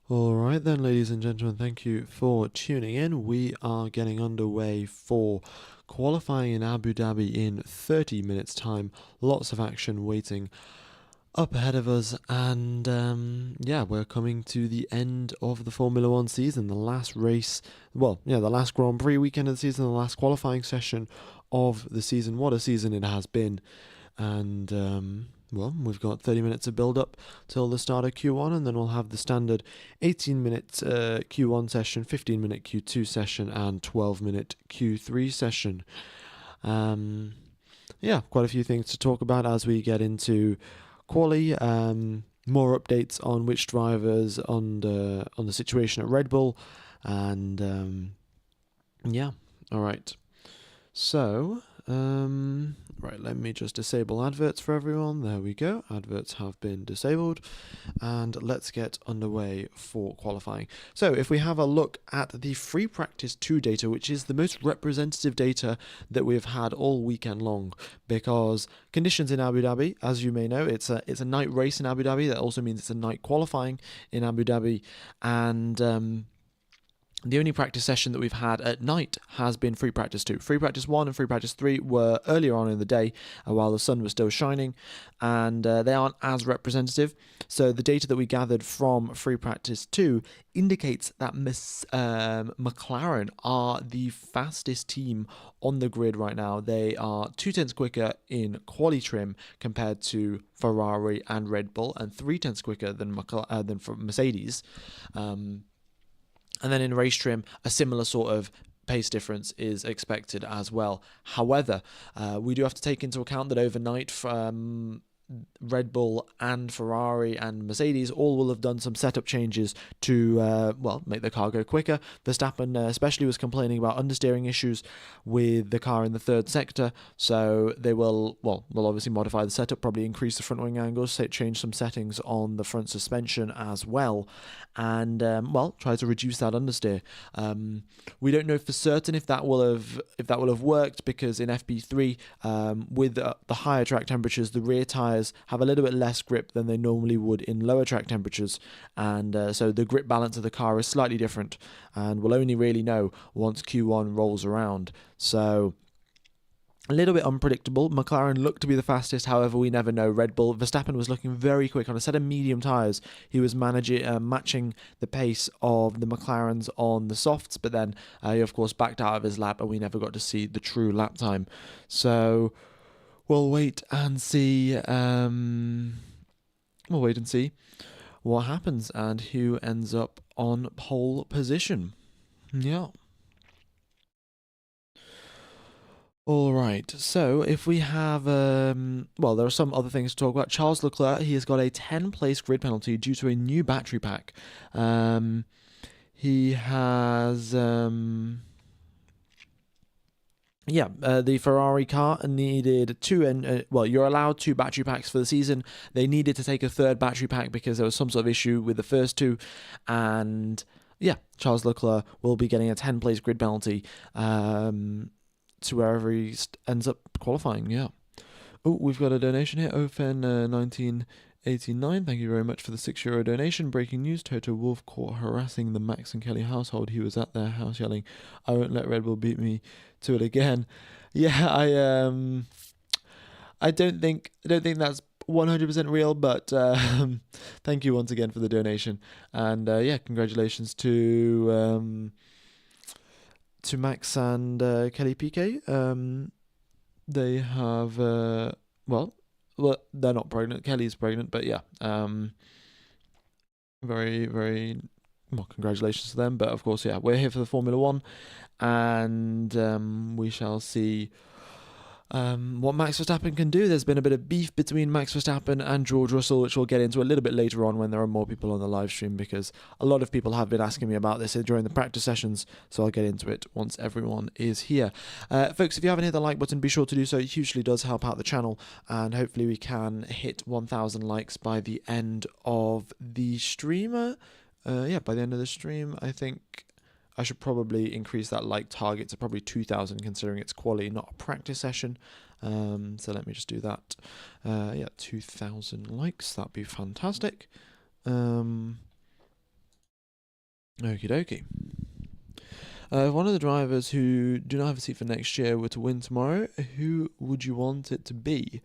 Alright then, ladies and gentlemen, thank you for tuning in. We are getting underway for qualifying in Abu Dhabi in 30 minutes time. Lots of action waiting up ahead of us, and yeah, we're coming to the end of the Formula One season, the last race, well, yeah, the last Grand Prix weekend of the season, the last qualifying session of the season. What a season it has been. And well, we've got 30 minutes of build up till the start of Q1, and then we'll have the standard 18-minute Q1 session, 15-minute Q2 session, and 12-minute Q3 session. Yeah, quite a few things to talk about as we get into QUALI. More updates on which drivers, on the situation at Red Bull, and yeah, all right. So, right, let me just disable adverts for everyone. There we go. Adverts have been disabled. And let's get underway for qualifying. So, if we have a look at the free practice 2 data, which is the most representative data that we've had all weekend long, because conditions in Abu Dhabi, as you may know, it's a night race in Abu Dhabi. That also means it's a night qualifying in Abu Dhabi. And the only practice session that we've had at night has been free practice 2. Free practice 1 and free practice 3 were earlier on in the day while the sun was still shining, and they aren't as representative. So the data that we gathered from free practice 2 indicates that McLaren are the fastest team on the grid right now. They are 2/10 quicker in quali trim compared to Ferrari and Red Bull, and 3/10 quicker than Mercedes. And then in race trim, a similar sort of pace difference is expected as well. However, we do have to take into account that overnight Red Bull and Ferrari and Mercedes all will have done some setup changes to, well, make the car go quicker. Verstappen especially was complaining about understeering issues with the car in the third sector, so they will obviously modify the setup, probably increase the front wing angles, change some settings on the front suspension as well, and, well, try to reduce that understeer. We don't know for certain if that will have worked, because in FP3, with the higher track temperatures, the rear tyres have a little bit less grip than they normally would in lower track temperatures, and so the grip balance of the car is slightly different, and we'll only really know once Q1 rolls around. So a little bit unpredictable. McLaren looked to be the fastest, however, we never know. Red Bull, Verstappen was looking very quick on a set of medium tyres. He was matching the pace of the McLarens on the softs, but then he, of course, backed out of his lap, and we never got to see the true lap time. So we'll wait and see. We'll wait and see what happens and who ends up on pole position. Yeah. All right, so if we have, well, there are some other things to talk about. Charles Leclerc, he has got a 10-place grid penalty due to a new battery pack. He has, yeah, the Ferrari car needed well, you're allowed 2 battery packs for the season. They needed to take a 3rd battery pack because there was some sort of issue with the first 2, and yeah, Charles Leclerc will be getting a 10-place grid penalty to wherever he ends up qualifying. Yeah. Oh, we've got a donation here. Ofen 1989. Thank you very much for the €6 donation. Breaking news: Toto Wolff caught harassing the Max and Kelly household. He was at their house yelling, "I won't let Red Bull beat me to it again." Yeah, I don't think that's 100% real, but thank you once again for the donation, and yeah, congratulations to Max and Kelly Piquet. They have, well, they're not pregnant. Kelly's pregnant, but yeah, very, very, well, congratulations to them. But of course, yeah, we're here for the Formula One, and we shall see what Max Verstappen can do. There's been a bit of beef between Max Verstappen and George Russell, which we'll get into a little bit later on when there are more people on the live stream, because a lot of people have been asking me about this during the practice sessions, so I'll get into it once everyone is here. Folks, if you haven't hit the like button, be sure to do so. It hugely does help out the channel, and hopefully we can hit 1,000 likes by the end of the stream. Yeah, by the end of the stream, I think I should probably increase that like target to probably 2,000, considering it's quality, not a practice session. So let me just do that. Yeah, 2,000 likes. That'd be fantastic. Okie dokie. If one of the drivers who do not have a seat for next year were to win tomorrow, who would you want it to be?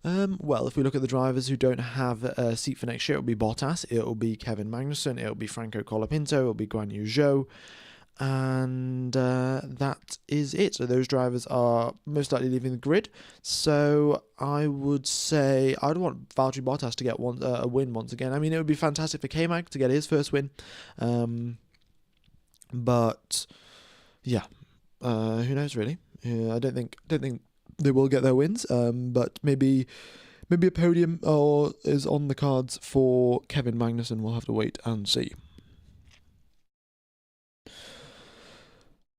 Well, if we look at the drivers who don't have a seat for next year, it'll be Bottas, it'll be Kevin Magnussen, it'll be Franco Colapinto, it'll be Guan Yu Zhou, and that is it. So those drivers are most likely leaving the grid. So I would say I'd want Valtteri Bottas to get a win once again. I mean, it would be fantastic for K-Mag to get his first win. But yeah, who knows really? I don't think they will get their wins. But maybe a podium is on the cards for Kevin Magnussen. We'll have to wait and see.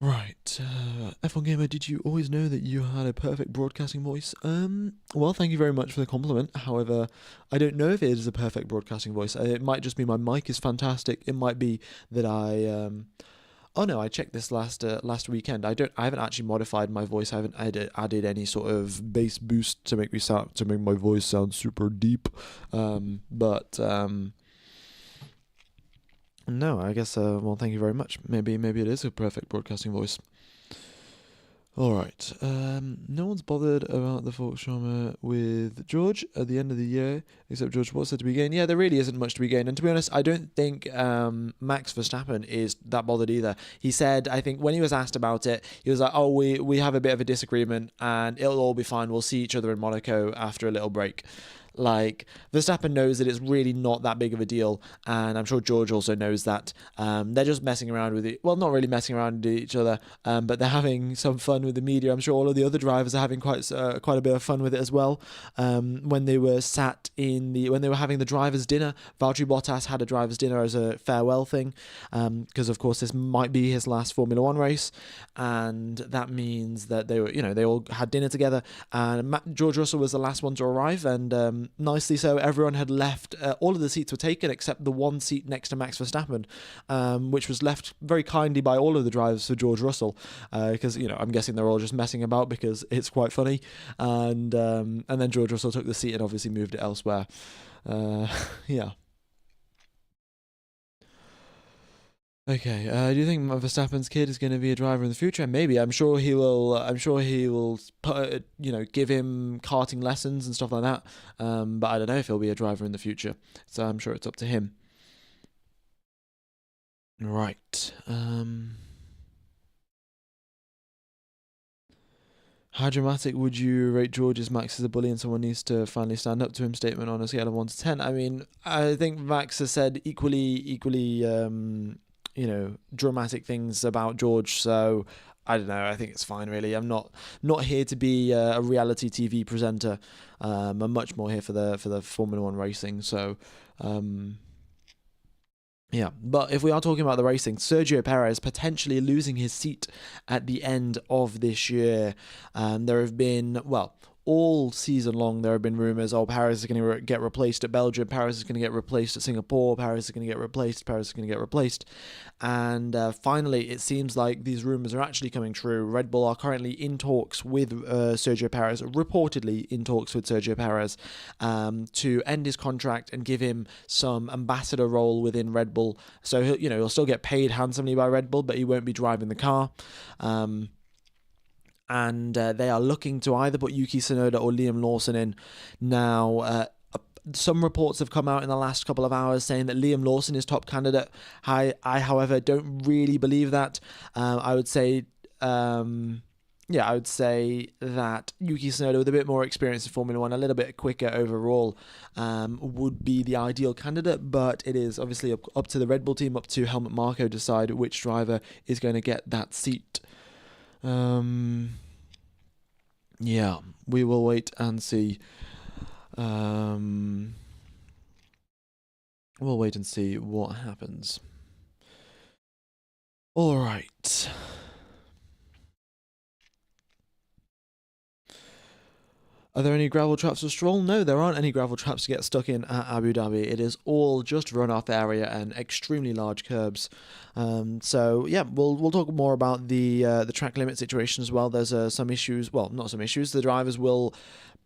Right, F1 Gamer, did you always know that you had a perfect broadcasting voice? Well, thank you very much for the compliment. However, I don't know if it is a perfect broadcasting voice. It might just be my mic is fantastic. It might be that I oh no, I checked this last weekend. I haven't actually modified my voice. I haven't added any sort of bass boost to make my voice sound super deep. No, I guess, well, thank you very much. Maybe it is a perfect broadcasting voice. Alright, no one's bothered about the Volkswagen with George at the end of the year, except George what's there to be gained. Yeah, there really isn't much to be gained, and to be honest, I don't think Max Verstappen is that bothered either. He said, I think when he was asked about it, he was like, oh, we have a bit of a disagreement, and it'll all be fine, we'll see each other in Monaco after a little break. Like, Verstappen knows that it's really not that big of a deal, and I'm sure George also knows that. They're just messing around with it. Well, not really messing around with each other, but they're having some fun with the media. I'm sure all of the other drivers are having quite a bit of fun with it as well. When they were when they were having the drivers' dinner, Valtteri Bottas had a drivers' dinner as a farewell thing, because of course this might be his last Formula One race, and that means that they all had dinner together. And George Russell was the last one to arrive, and nicely so, everyone had left. All of the seats were taken except the one seat next to Max Verstappen, which was left very kindly by all of the drivers for George Russell, because I'm guessing they're all just messing about because it's quite funny, and then George Russell took the seat and obviously moved it elsewhere. Yeah. Okay, do you think Verstappen's kid is going to be a driver in the future? Maybe. I'm sure he will give him karting lessons and stuff like that. But I don't know if he'll be a driver in the future. So I'm sure it's up to him. Right. How dramatic would you rate George's Max as a bully and someone needs to finally stand up to him statement on a scale of 1 to 10? I mean, I think Max has said equally dramatic things about George, so I don't know, I think it's fine really. I'm not here to be a reality TV presenter. I'm much more here for the Formula One racing, so yeah. But if we are talking about the racing, Sergio Perez potentially losing his seat at the end of this year. There have been, all season long, there have been rumours, Perez is going to get replaced at Belgium, Perez is going to get replaced at Singapore, Perez is going to get replaced, Perez is going to get replaced. And finally, it seems like these rumours are actually coming true. Red Bull are currently in talks with Sergio Perez, reportedly in talks with Sergio Perez, to end his contract and give him some ambassador role within Red Bull. So, he'll still get paid handsomely by Red Bull, but he won't be driving the car. And they are looking to either put Yuki Tsunoda or Liam Lawson in. Now, some reports have come out in the last couple of hours saying that Liam Lawson is top candidate. I however, don't really believe that. I would say that Yuki Tsunoda, with a bit more experience in Formula One, a little bit quicker overall, would be the ideal candidate. But it is obviously up to the Red Bull team, up to Helmut Marko, decide which driver is going to get that seat. Yeah, we will wait and see. We'll wait and see what happens. All right. Are there any gravel traps for Stroll? No, there aren't any gravel traps to get stuck in at Abu Dhabi. It is all just runoff area and extremely large curbs. So yeah, we'll talk more about the track limit situation as well. There's some issues. Well, not some issues. The drivers will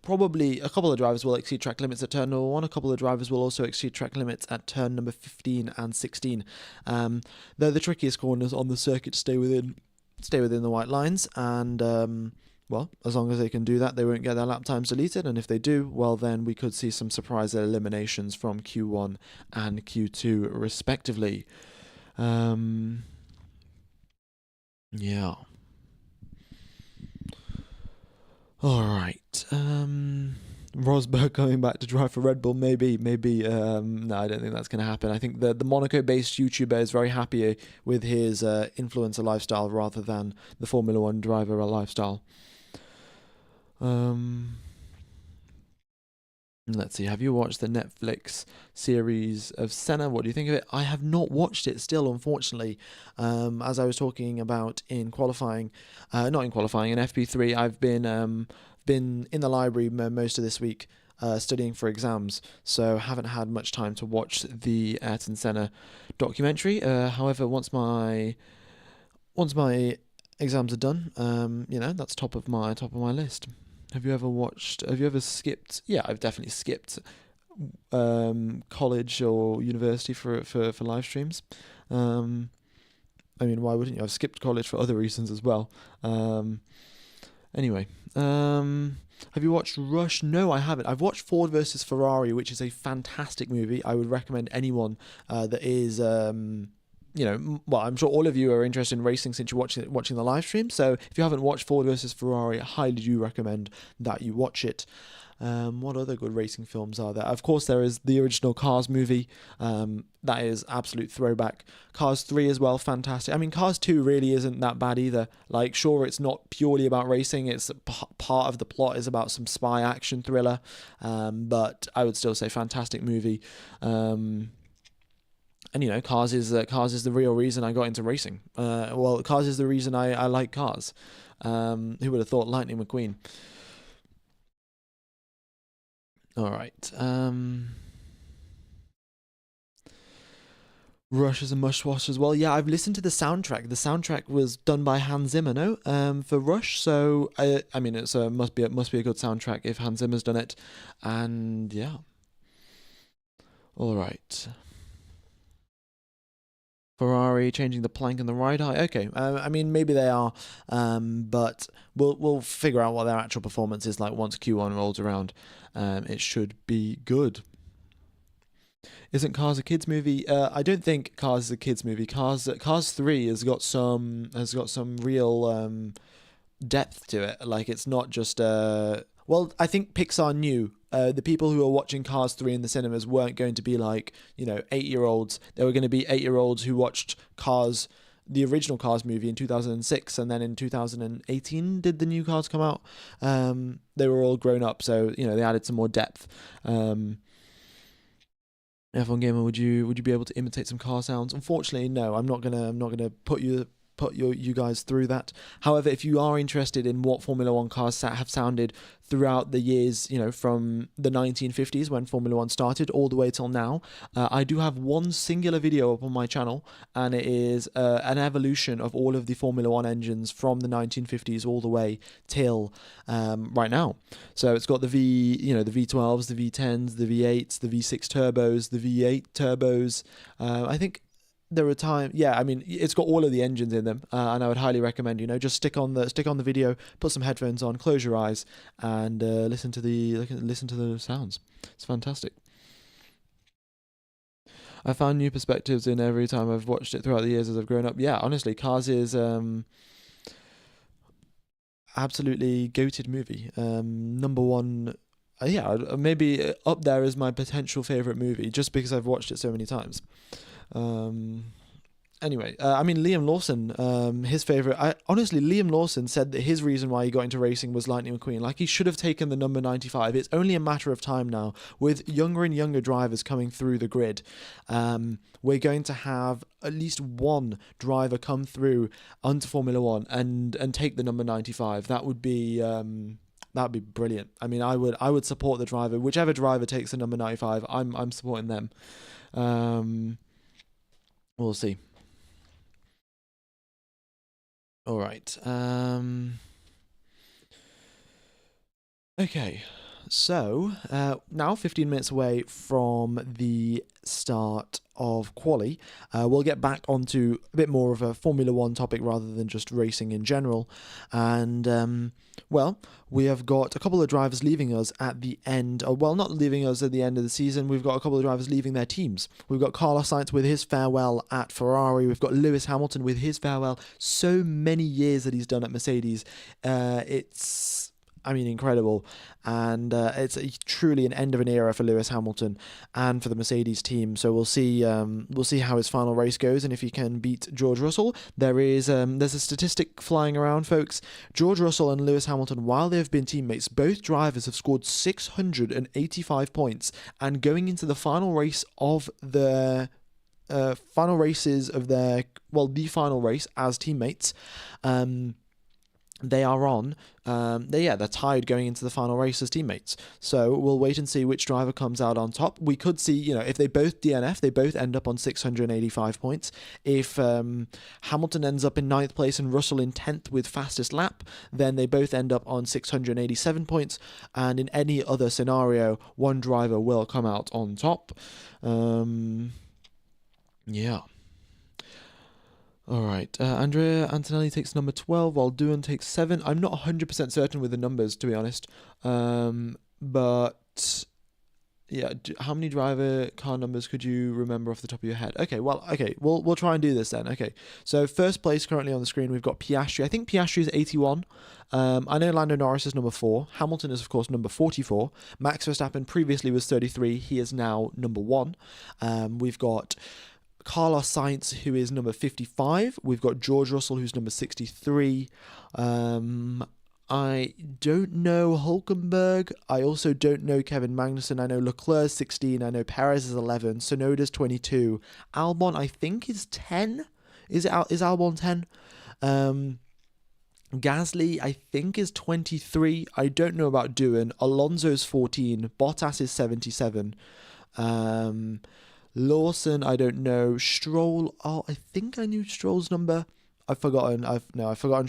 probably a couple of drivers will exceed track limits at turn number 1. A couple of drivers will also exceed track limits at turn number 15 and 16. They're the trickiest corners on the circuit to stay within the white lines, and well, as long as they can do that, they won't get their lap times deleted, and if they do, well, then we could see some surprise eliminations from Q1 and Q2 respectively. Yeah. All right. Rosberg coming back to drive for Red Bull, maybe. No, I don't think that's going to happen. I think the Monaco-based YouTuber is very happy with his influencer lifestyle rather than the Formula One driver lifestyle. Let's see. Have you watched the Netflix series of Senna? What do you think of it? I have not watched it still, unfortunately. As I was talking about in qualifying, not in qualifying, in FP3, I've been in the library most of this week studying for exams, so haven't had much time to watch the Ayrton Senna documentary. However, once my exams are done, that's top of my list. Have you ever skipped? Yeah, I've definitely skipped college or university for live streams. I mean, why wouldn't you? I've skipped college for other reasons as well. Anyway, have you watched Rush? No, I haven't. I've watched Ford versus Ferrari, which is a fantastic movie. I would recommend anyone that is well, I'm sure all of you are interested in racing since you're watching the live stream. So if you haven't watched Ford versus Ferrari, I highly do recommend that you watch it. What other good racing films are there? Of course, there is the original Cars movie. That is absolute throwback. Cars 3 as well, fantastic. I mean, Cars 2 really isn't that bad either. Like, sure, it's not purely about racing. It's part of the plot is about some spy action thriller. But I would still say fantastic movie. And Cars is the real reason I got into racing. Well, Cars is the reason I like cars. Who would have thought Lightning McQueen? All right. Rush is a must watch as well. Yeah, I've listened to the soundtrack. The soundtrack was done by Hans Zimmer, for Rush. So I mean, it's must be a good soundtrack if Hans Zimmer's done it. And yeah. All right. Ferrari changing the plank and the ride height. Okay, I mean maybe they are, but we'll figure out what their actual performance is like once Q1 rolls around. It should be good. Isn't Cars a kids movie? I don't think Cars is a kids movie. Cars 3 has got some real depth to it. Like, it's not just well, I think Pixar knew the people who were watching Cars 3 in the cinemas weren't going to be like 8-year-olds. They were going to be 8-year-olds who watched Cars, the original Cars movie in 2006, and then in 2018 did the new Cars come out. They were all grown up, so they added some more depth. F1 Gamer, would you be able to imitate some car sounds? Unfortunately, no. I'm not gonna put you guys through that. However, if you are interested in what Formula One cars have sounded throughout the years, from the 1950s when Formula One started all the way till now, I do have one singular video up on my channel, and it is an evolution of all of the Formula One engines from the 1950s all the way till right now. So it's got the V12s, the V10s, the V8s, the V6 turbos, the V8 turbos. I think there are times, yeah, I mean, it's got all of the engines in them, and I would highly recommend, just stick on the video, put some headphones on, close your eyes, and listen to the sounds. It's fantastic. I found new perspectives in every time I've watched it throughout the years as I've grown up. Yeah, honestly, Cars is absolutely goated movie. Number one. Yeah, maybe up there is my potential favorite movie just because I've watched it so many times. Anyway, I mean, Liam Lawson, his favorite. Honestly, Liam Lawson said that his reason why he got into racing was Lightning McQueen. Like, he should have taken the number 95. It's only a matter of time now with younger and younger drivers coming through the grid. We're going to have at least one driver come through onto Formula One and take the number 95. That would be brilliant. I mean, I would support the driver. Whichever driver takes the number 95, I'm supporting them. We'll see. All right. Okay. so now 15 minutes away from the start of QUALI. We'll get back onto a bit more of a Formula One topic rather than just racing in general. And, well, we have got a couple of drivers leaving us at the end. Well, not leaving us at the end of the season. We've got a couple of drivers leaving their teams. We've got Carlos Sainz with his farewell at Ferrari. We've got Lewis Hamilton with his farewell. So many years that he's done at Mercedes. It's incredible. And it's truly an end of an era for Lewis Hamilton and for the Mercedes team. So we'll see how his final race goes and if he can beat George Russell. There's a statistic flying around, folks. George Russell and Lewis Hamilton, while they've been teammates, both drivers have scored 685 points. And going into the final race of the final race as teammates, they are on. They're tied going into the final race as teammates. So we'll wait and see which driver comes out on top. We could see, if they both DNF, they both end up on 685 points. If Hamilton ends up in 9th place and Russell in 10th with fastest lap, then they both end up on 687 points. And in any other scenario, one driver will come out on top. Yeah. All right, Andrea Antonelli takes number 12, while Doohan takes 7. I'm not 100% certain with the numbers, to be honest. But, yeah, how many driver car numbers could you remember off the top of your head? We'll try and do this then. Okay, so first place currently on the screen, we've got Piastri. I think Piastri is 81. I know Lando Norris is number 4. Hamilton is, of course, number 44. Max Verstappen previously was 33. He is now number 1. We've got Carlos Sainz, who is number 55. We've got George Russell, who's number 63. I don't know Hulkenberg. I also don't know Kevin Magnussen. I know Leclerc is 16. I know Perez is 11. Tsunoda's 22. Albon, I think, is 10. Is Albon 10? Gasly, I think, is 23. I don't know about Doohan. Alonso's 14. Bottas is 77. Lawson, I don't know. Stroll, I think I knew Stroll's number. I've forgotten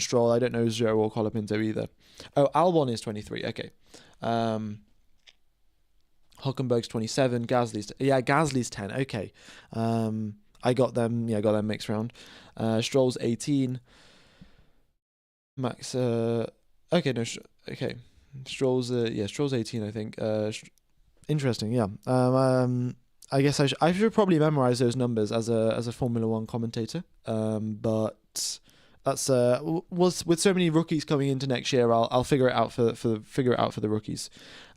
Stroll. I don't know Zhou or Colapinto either. Oh, Albon is 23. Okay. Hulkenberg's 27. Gasly's 10. Okay. I got them mixed round. Stroll's 18. Max. Stroll's 18. I think. Interesting. Yeah. I guess I should probably memorize those numbers as a Formula One commentator. But that's with so many rookies coming into next year, I'll figure it out for the rookies.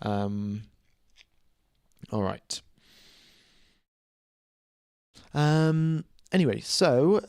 All right. Anyway, so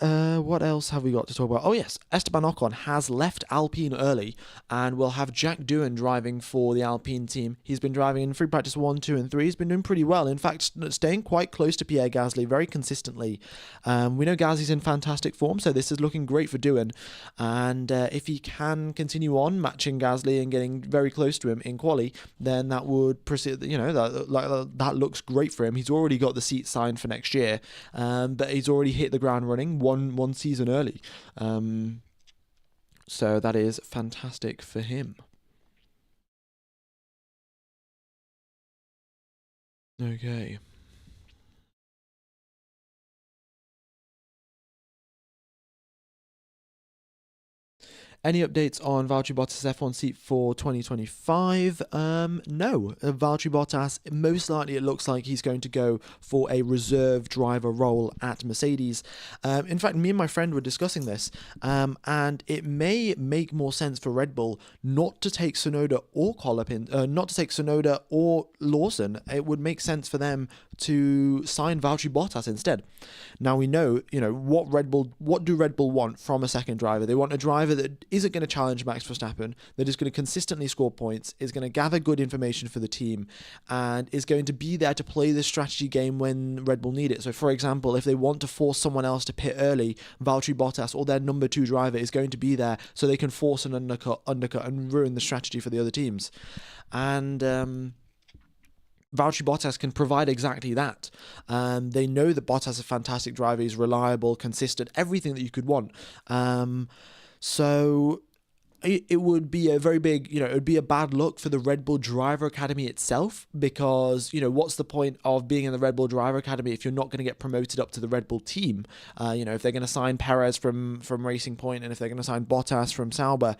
what else have we got to talk about? Oh yes, Esteban Ocon has left Alpine early and will have Jack Doohan driving for the Alpine team. He's been driving in free practice 1, 2 and 3. He's been doing pretty well. In fact, staying quite close to Pierre Gasly very consistently. We know Gasly's in fantastic form, so this is looking great for Doohan. And if he can continue on matching Gasly and getting very close to him in quali, then that would proceed. That looks great for him. He's already got the seat signed for next year, but he's already hit the ground running one season early. So that is fantastic for him. Okay. Any updates on Valtteri Bottas' F1 seat for 2025? No. Valtteri Bottas, most likely it looks like he's going to go for a reserve driver role at Mercedes. In fact, me and my friend were discussing this, and it may make more sense for Red Bull not to take Tsunoda or Tsunoda or Lawson. It would make sense for them to sign Valtteri Bottas instead. Now we know, what do Red Bull want from a second driver? They want a driver that isn't going to challenge Max Verstappen, that is going to consistently score points, is going to gather good information for the team, and is going to be there to play the strategy game when Red Bull need it. So, for example, if they want to force someone else to pit early, Valtteri Bottas or their number 2 driver is going to be there so they can force an undercut and ruin the strategy for the other teams. And Valtteri Bottas can provide exactly that. They know that Bottas is a fantastic driver. He's reliable, consistent, everything that you could want. So it would be a very big, it would be a bad look for the Red Bull Driver Academy itself, because, what's the point of being in the Red Bull Driver Academy if you're not going to get promoted up to the Red Bull team? If they're going to sign Perez from Racing Point, and if they're going to sign Bottas from Sauber,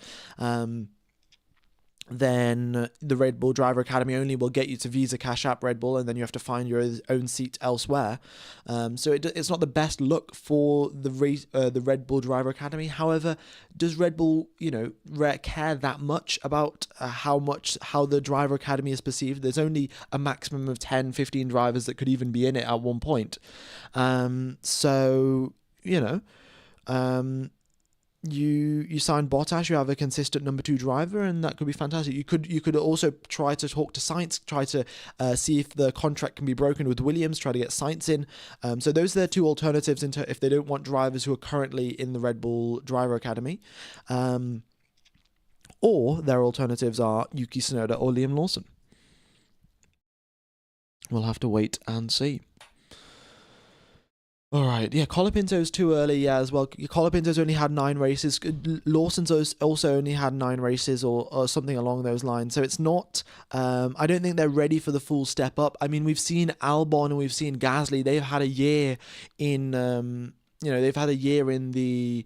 then the Red Bull Driver Academy only will get you to Visa Cash App Red Bull, and then you have to find your own seat elsewhere. So it's not the best look for the Red Bull Driver Academy. However, does Red Bull, care that much about how the Driver Academy is perceived? There's only a maximum of 10, 15 drivers that could even be in it at one point. You sign Bottas, you have a consistent number 2 driver, and that could be fantastic. You could also try to talk to Sainz, try to see if the contract can be broken with Williams, try to get Sainz in. So those are their 2 alternatives if they don't want drivers who are currently in the Red Bull Driver Academy. Or their alternatives are Yuki Tsunoda or Liam Lawson. We'll have to wait and see. All right, yeah, Colapinto's too early, as well. Colapinto's only had 9 races. Lawson's also only had 9 races or something along those lines. So it's not, I don't think they're ready for the full step up. I mean, we've seen Albon and we've seen Gasly. They've had a year in, they've had a year in the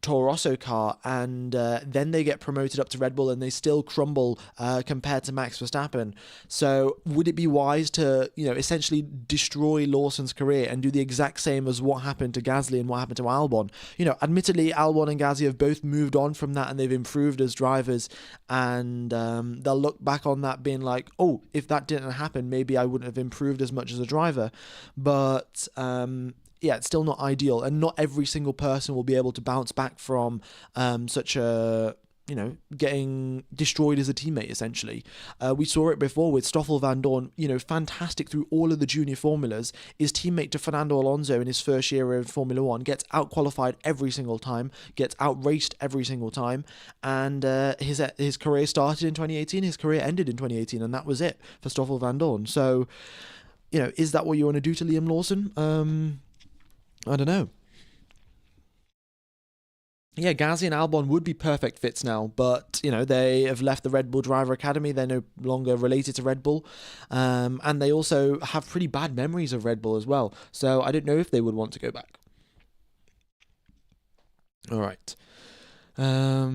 Toro Rosso car, and then they get promoted up to Red Bull and they still crumble compared to Max Verstappen. So would it be wise to, essentially destroy Lawson's career and do the exact same as what happened to Gasly and what happened to Albon? Admittedly, Albon and Gasly have both moved on from that and they've improved as drivers, and they'll look back on that being like, oh, if that didn't happen, maybe I wouldn't have improved as much as a driver. But yeah, it's still not ideal, and not every single person will be able to bounce back from such a, getting destroyed as a teammate, essentially. We saw it before with Stoffel Van Dorn, fantastic through all of the junior formulas. His teammate to Fernando Alonso in his first year of Formula One gets out-qualified every single time, gets out-raced every single time, and his career started in 2018, his career ended in 2018, and that was it for Stoffel Van Dorn. So, is that what you want to do to Liam Lawson? I don't know. Yeah, Gasly and Albon would be perfect fits now, but, they have left the Red Bull Driver Academy. They're no longer related to Red Bull, and they also have pretty bad memories of Red Bull as well, so I don't know if they would want to go back. All right. How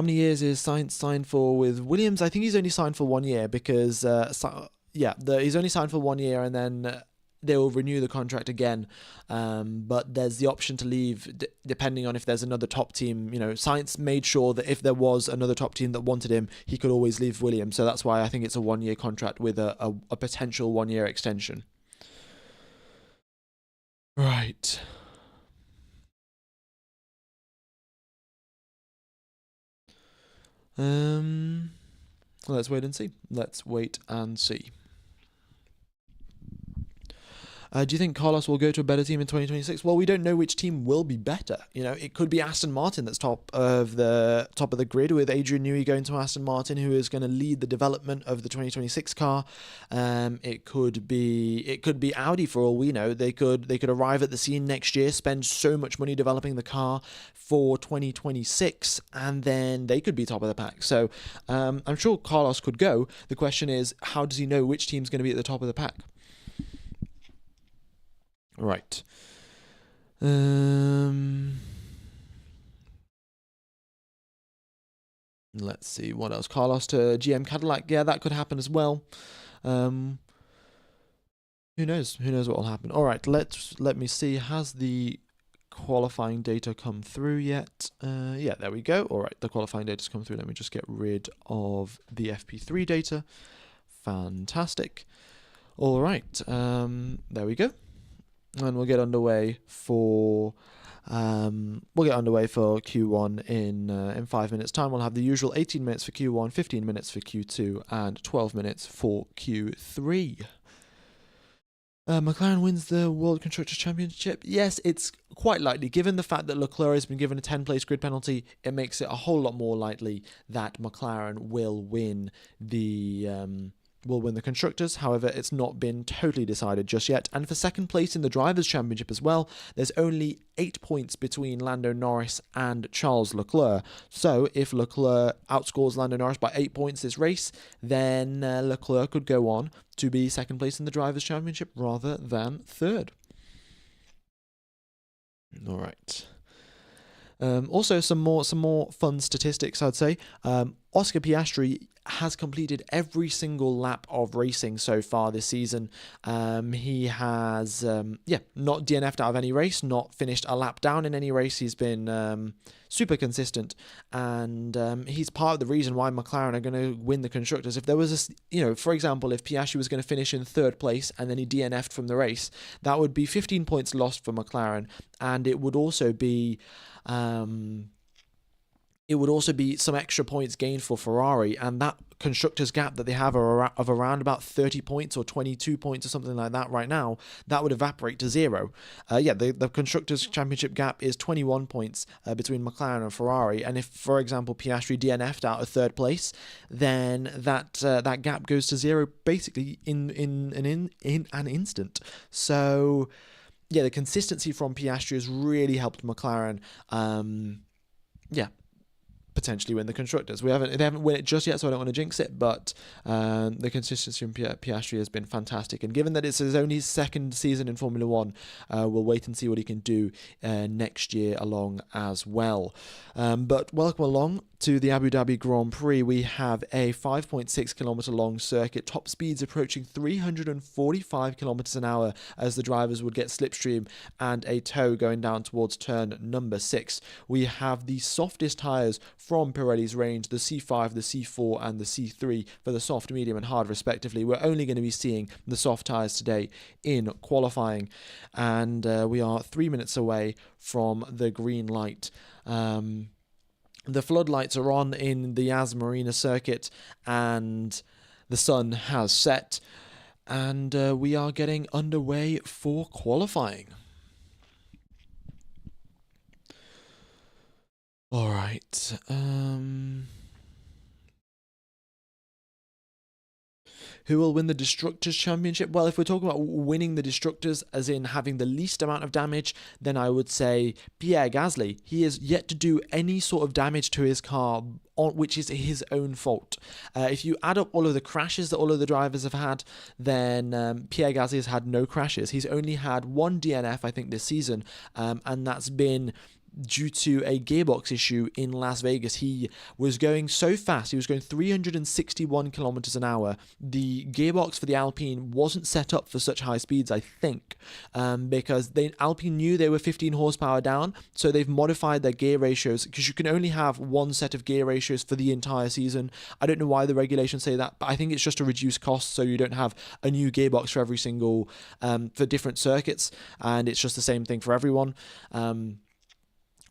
many years is Sainz signed for with Williams? I think he's only signed for 1 year, because, he's only signed for 1 year, and then they will renew the contract again, but there's the option to leave depending on if there's another top team. Sainz made sure that if there was another top team that wanted him, he could always leave Williams. So that's why I think it's a 1 year contract with a potential 1 year extension. Right. Let's wait and see. Do you think Carlos will go to a better team in 2026? Well, we don't know which team will be better. It could be Aston Martin that's top of the grid, with Adrian Newey going to Aston Martin, who is going to lead the development of the 2026 car. It could be Audi for all we know. They could arrive at the scene next year, spend so much money developing the car for 2026, and then they could be top of the pack. So I'm sure Carlos could go. The question is, how does he know which team's going to be at the top of the pack? Right. Let's see what else. Carlos to GM Cadillac. Yeah, that could happen as well. Who knows? Who knows what will happen? All right. Let me see. Has the qualifying data come through yet? Yeah, there we go. All right, the qualifying data's come through. Let me just get rid of the FP3 data. Fantastic. All right. There we go. And we'll get underway for Q1 in 5 minutes time. We'll have the usual 18 minutes for Q1, 15 minutes for Q2, and 12 minutes for Q3. McLaren wins the World Constructors' Championship. Yes, it's quite likely. Given the fact that Leclerc has been given a 10-place grid penalty, it makes it a whole lot more likely that McLaren will win the will win the Constructors. However, it's not been totally decided just yet. And for second place in the Drivers' Championship as well, there's only 8 points between Lando Norris and Charles Leclerc. So if Leclerc outscores Lando Norris by 8 points this race, then Leclerc could go on to be second place in the Drivers' Championship rather than third. All right. Also, some more fun statistics, I'd say. Oscar Piastri has completed every single lap of racing so far this season. He has, not DNF'd out of any race, not finished a lap down in any race. He's been super consistent, and he's part of the reason why McLaren are going to win the Constructors. If there was for example, if Piastri was going to finish in third place and then he DNF'd from the race, that would be 15 points lost for McLaren, and it would also be some extra points gained for Ferrari, and that Constructors gap that they have of around about 30 points or 22 points or something like that right now, that would evaporate to zero. The Constructors Championship gap is 21 points between McLaren and Ferrari, and if, for example, Piastri DNF'd out of third place, then that gap goes to zero basically in an instant. So the consistency from Piastri has really helped McLaren. Potentially win the Constructors. They haven't won it just yet, so I don't want to jinx it, but the consistency from Piastri has been fantastic, and given that it's his only second season in Formula 1, we'll wait and see what he can do next year along as well. But welcome along to the Abu Dhabi Grand Prix. We have a 5.6 kilometer long circuit, top speeds approaching 345 kilometers an hour as the drivers would get slipstream and a tow going down towards turn number 6. We have the softest tyres from Pirelli's range, the C5, the C4 and the C3 for the soft, medium and hard respectively. We're only going to be seeing the soft tyres today in qualifying, and we are 3 minutes away from the green light. The floodlights are on in the Yas Marina Circuit, and the sun has set, and we are getting underway for qualifying. All right. Who will win the Destructors Championship? Well, if we're talking about winning the Destructors, as in having the least amount of damage, then I would say Pierre Gasly. He has yet to do any sort of damage to his car, which is his own fault. If you add up all of the crashes that all of the drivers have had, then Pierre Gasly has had no crashes. He's only had one DNF, I think, this season, and that's been due to a gearbox issue in Las Vegas. He was going so fast, he was going 361 kilometers an hour. The gearbox for the Alpine wasn't set up for such high speeds, I think, because Alpine knew they were 15 horsepower down, so they've modified their gear ratios, because you can only have one set of gear ratios for the entire season. I don't know why the regulations say that, but I think it's just to reduce costs, so you don't have a new gearbox for every single, for different circuits, and it's just the same thing for everyone.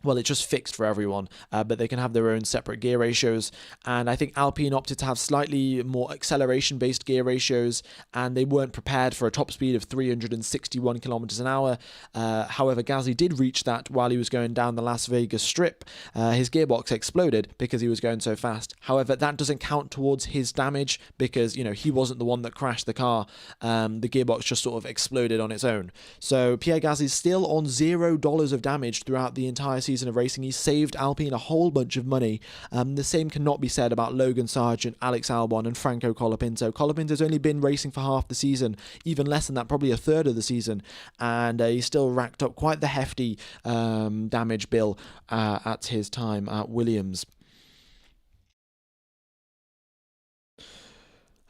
Well, it's just fixed for everyone, but they can have their own separate gear ratios. And I think Alpine opted to have slightly more acceleration-based gear ratios, and they weren't prepared for a top speed of 361 kilometers an hour. However, Gasly did reach that while he was going down the Las Vegas Strip. His gearbox exploded because he was going so fast. However, that doesn't count towards his damage because, he wasn't the one that crashed the car. The gearbox just sort of exploded on its own. So Pierre Gasly's still on $0 of damage throughout the entire season of racing. He saved Alpine a whole bunch of money. The same cannot be said about Logan Sargent, Alex Albon and Franco Colapinto. Colapinto's only been racing for half the season, even less than that, probably a third of the season, and he still racked up quite the hefty damage bill at his time at Williams.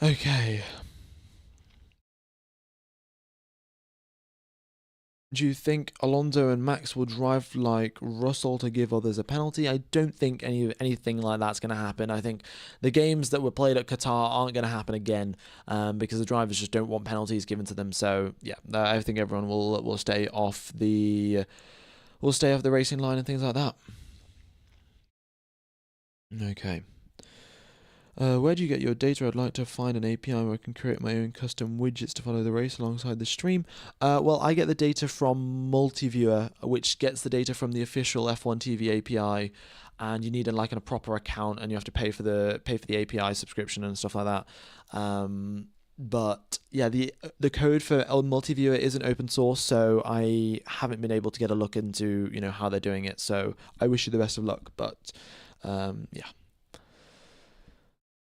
Okay. Do you think Alonso and Max will drive like Russell to give others a penalty? I don't think anything like that's going to happen. I think the games that were played at Qatar aren't going to happen again because the drivers just don't want penalties given to them. So yeah, I think everyone will stay off the racing line and things like that. Okay. Where do you get your data? I'd like to find an API where I can create my own custom widgets to follow the race alongside the stream. Well, I get the data from Multiviewer, which gets the data from the official F1 TV API, and you need a proper account, and you have to pay for the API subscription and stuff like that. But yeah, the code for Multiviewer isn't open source, so I haven't been able to get a look into how they're doing it. So I wish you the best of luck. But yeah.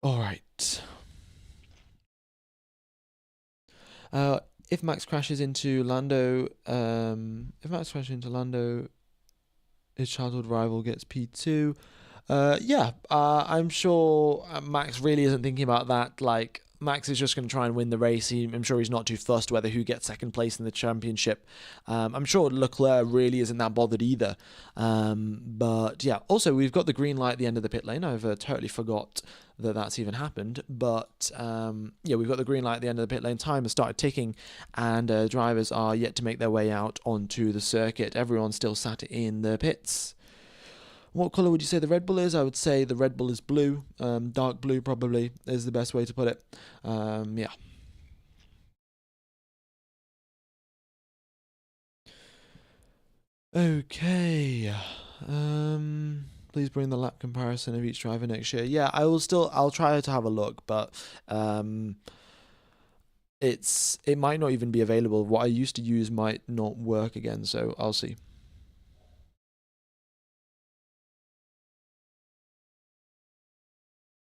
All right. If Max crashes into Lando, his childhood rival gets P2. Yeah, I'm sure Max really isn't thinking about that. Like, Max is just going to try and win the race. I'm sure he's not too fussed whether who gets second place in the championship. I'm sure Leclerc really isn't that bothered either. But yeah, also we've got the green light at the end of the pit lane. I've totally forgot that that's even happened. But yeah, we've got the green light at the end of the pit lane. Time has started ticking, and drivers are yet to make their way out onto the circuit. Everyone's still sat in the pits. What colour would you say the Red Bull is? I would say the Red Bull is blue. Dark blue probably is the best way to put it. Yeah. Okay. Please bring the lap comparison of each driver next year. Yeah, I'll try to have a look, but it might not even be available. What I used to use might not work again, so I'll see.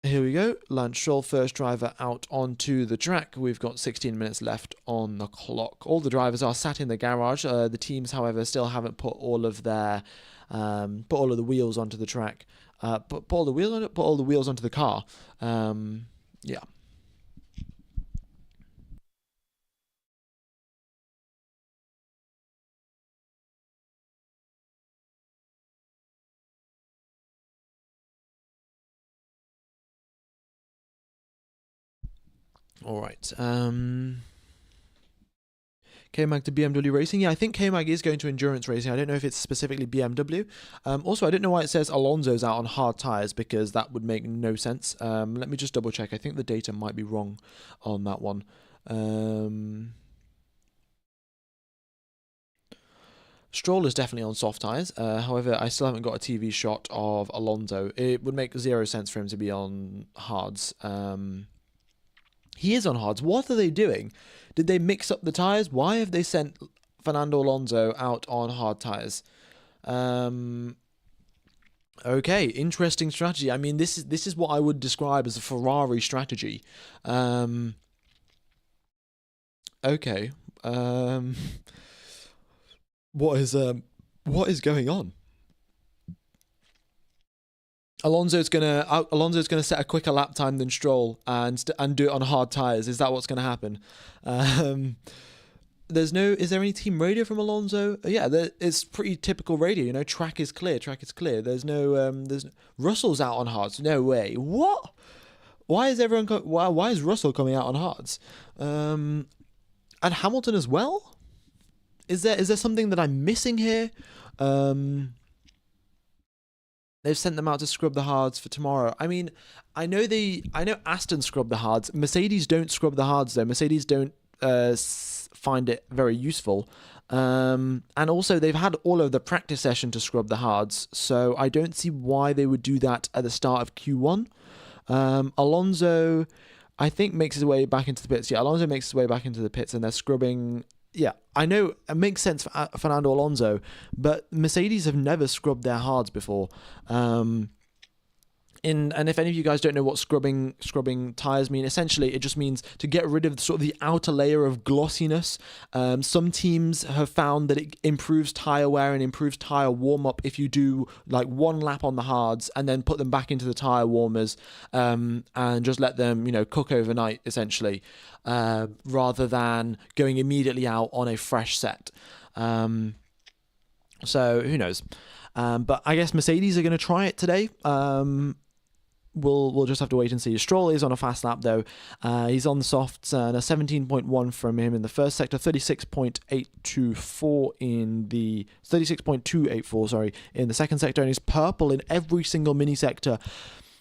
Here we go. Lance Stroll, first driver out onto the track. We've got 16 minutes left on the clock. All the drivers are sat in the garage. The teams, however, still haven't put all of the wheels onto the track. Put all the wheels onto the car. Yeah. All right. K-Mag to BMW Racing. Yeah, I think K-Mag is going to endurance racing. I don't know if it's specifically BMW. Also, I don't know why it says Alonso's out on hard tyres, because that would make no sense. Let me just double check. I think the data might be wrong on that one. Stroll is definitely on soft tyres. However, I still haven't got a TV shot of Alonso. It would make zero sense for him to be on hards. He is on hards. What are they doing? Did they mix up the tyres? Why have they sent Fernando Alonso out on hard tyres? Okay, interesting strategy. I mean, this is what I would describe as a Ferrari strategy. Okay. What is going on? Alonso's gonna set a quicker lap time than Stroll and do it on hard tires. Is that what's gonna happen? Is there any team radio from Alonso? Yeah, it's pretty typical radio. Track is clear. There's no Russell's out on hards. No way. What? Why is why is Russell coming out on hards? And Hamilton as well? Is there something that I'm missing here? They've sent them out to scrub the hards for tomorrow. I mean, I know Aston scrub the hards. Mercedes don't scrub the hards though. Mercedes don't find it very useful. And also they've had all of the practice session to scrub the hards, so I don't see why they would do that at the start of Q1. Alonso, I think, makes his way back into the pits. Yeah, Alonso makes his way back into the pits, and they're scrubbing. Yeah, I know it makes sense for Fernando Alonso, but Mercedes have never scrubbed their hards before. And if any of you guys don't know what scrubbing tires mean, essentially it just means to get rid of sort of the outer layer of glossiness. Some teams have found that it improves tire wear and improves tire warm up if you do like one lap on the hards and then put them back into the tire warmers, and just let them cook overnight essentially, rather than going immediately out on a fresh set. So who knows? But I guess Mercedes are going to try it today. We'll just have to wait and see. Stroll is on a fast lap though. He's on the softs, and a 17.1 from him in the first sector, 36.284 in the in the second sector, and he's purple in every single mini sector.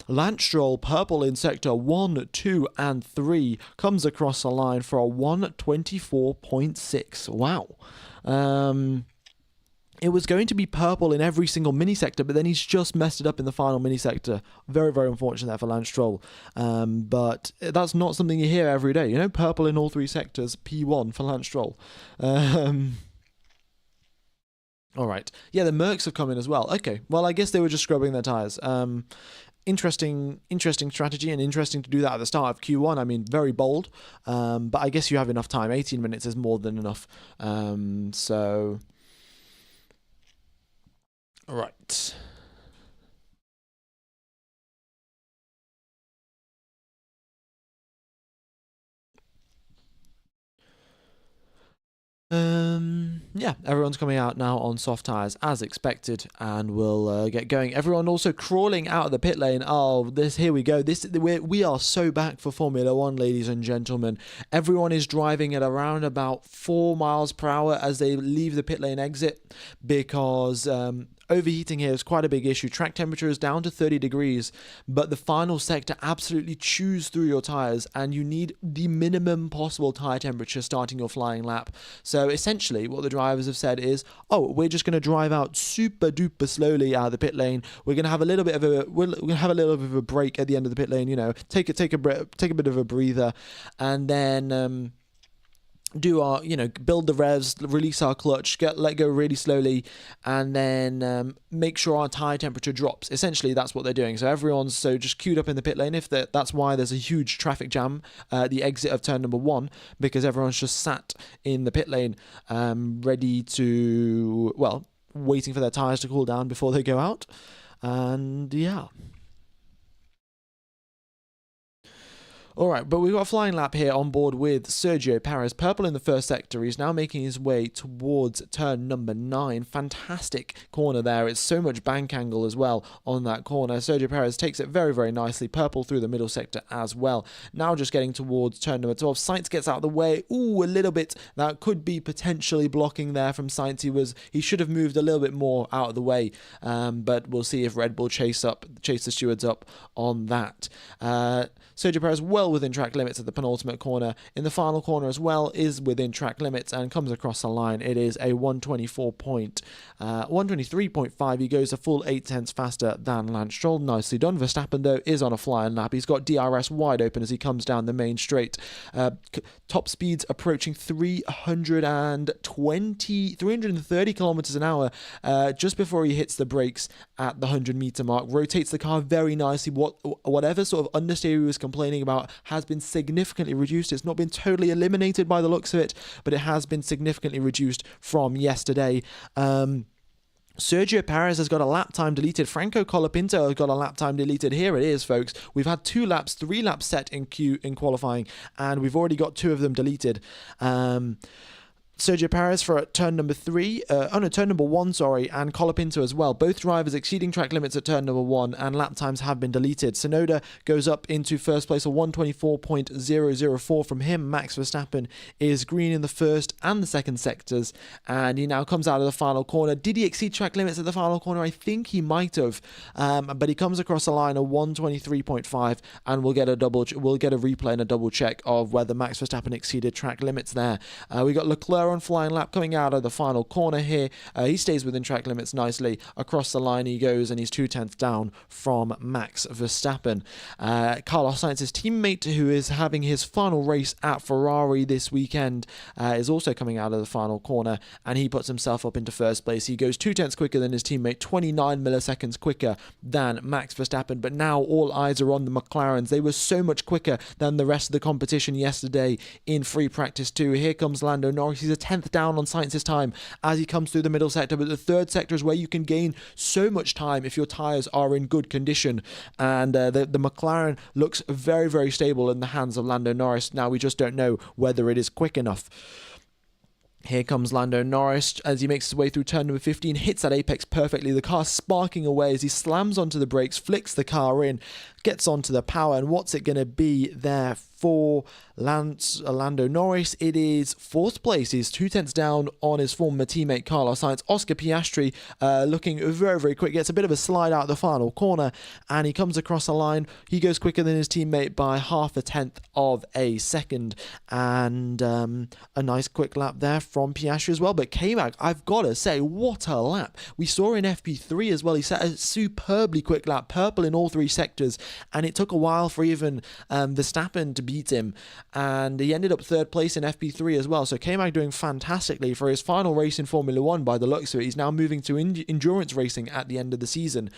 Lance Stroll, purple in sector 1, 2, and 3, comes across the line for a 1:24.6. Wow. It was going to be purple in every single mini sector, but then he's just messed it up in the final mini sector. Very, very unfortunate there for Lance Stroll. But that's not something you hear every day. You know, purple in all 3 sectors, P1 for Lance Stroll. All right. Yeah, the Mercs have come in as well. Okay. Well, I guess they were just scrubbing their tyres. Interesting strategy, and interesting to do that at the start of Q1. I mean, very bold. But I guess you have enough time. 18 minutes is more than enough. So... Right. Yeah, everyone's coming out now on soft tyres as expected, and we'll get going. Everyone also crawling out of the pit lane. Oh, here we go. We are so back for Formula One, ladies and gentlemen. Everyone is driving at around about 4 miles per hour as they leave the pit lane exit, because overheating here is quite a big issue. Track temperature is down to 30 degrees, but the final sector absolutely chews through your tyres, and you need the minimum possible tyre temperature starting your flying lap. So essentially what the drivers have said is, oh, we're just going to drive out super duper slowly out of the pit lane. We're going to have a little bit of a break at the end of the pit lane, you know, take a bit of a breather, and then do our, build the revs, release our clutch, let go really slowly, and then make sure our tyre temperature drops. Essentially, that's what they're doing. So everyone's just queued up in the pit lane. That's why there's a huge traffic jam at the exit of turn number 1, because everyone's just sat in the pit lane, ready to, waiting for their tyres to cool down before they go out. And yeah. All right, but we've got a flying lap here on board with Sergio Perez. Purple in the first sector. He's now making his way towards turn number 9. Fantastic corner there. It's so much bank angle as well on that corner. Sergio Perez takes it very, very nicely. Purple through the middle sector as well. Now just getting towards turn number 12. Sainz gets out of the way. Ooh, a little bit. That could be potentially blocking there from Sainz. He should have moved a little bit more out of the way, but we'll see if Red Bull chase the stewards up on that. Sergio Perez well within track limits at the penultimate corner. In the final corner as well is within track limits and comes across the line. It is a 123.5. He goes a full 0.8 faster than Lance Stroll. Nicely done. Verstappen, though, is on a flying lap. He's got DRS wide open as he comes down the main straight. Top speeds approaching 330 kilometers an hour just before he hits the brakes at the 100-meter mark. Rotates the car very nicely. Whatever sort of understeer he was complaining about has been significantly reduced. It's not been totally eliminated by the looks of it, but it has been significantly reduced from yesterday. Sergio Perez has got a lap time deleted. Franco Colapinto has got a lap time deleted. Here it is, folks. We've had 3 laps set in qualifying, and we've already got 2 of them deleted. Sergio Perez for turn number 1, and Colapinto as well. Both drivers exceeding track limits at turn number 1, and lap times have been deleted. Tsunoda goes up into first place, a 1:24.004 from him. Max Verstappen is green in the first and the second sectors, and he now comes out of the final corner. Did he exceed track limits at the final corner? I think he might have, but he comes across the line, a 1:23.5, and we'll get a replay and a double check of whether Max Verstappen exceeded track limits there. We got Leclerc on flying lap coming out of the final corner here. He stays within track limits nicely. Across the line he goes, and he's 0.2 down from Max Verstappen. Carlos Sainz's teammate, who is having his final race at Ferrari this weekend, is also coming out of the final corner, and he puts himself up into first place. He goes 0.2 quicker than his teammate, 29 milliseconds quicker than Max Verstappen, but now all eyes are on the McLarens. They were so much quicker than the rest of the competition yesterday in free practice 2. Here comes Lando Norris. He's a 10th down on Sainz's time as he comes through the middle sector, but the third sector is where you can gain so much time if your tyres are in good condition, and the McLaren looks very, very stable in the hands of Lando Norris. Now we just don't know whether it is quick enough. Here comes Lando Norris as he makes his way through turn number 15, hits that apex perfectly. The car sparking away as he slams onto the brakes, flicks the car in, gets onto the power, and what's it going to be there for Lando Norris? It is 4th place. He's 2 tenths down on his former teammate Carlos Sainz. Oscar Piastri looking very, very quick, gets a bit of a slide out of the final corner, and he comes across the line. He goes quicker than his teammate by half a tenth of a second, and a nice quick lap there from Piastri as well. But K-Mag, I've got to say, what a lap. We saw in FP3 as well, he set a superbly quick lap, purple in all 3 sectors, and it took a while for even Verstappen to beat him, and he ended up 3rd place in FP3 as well. So K-Mag doing fantastically for his final race in Formula 1 by the looks of it. He's now moving to endurance racing at the end of the season.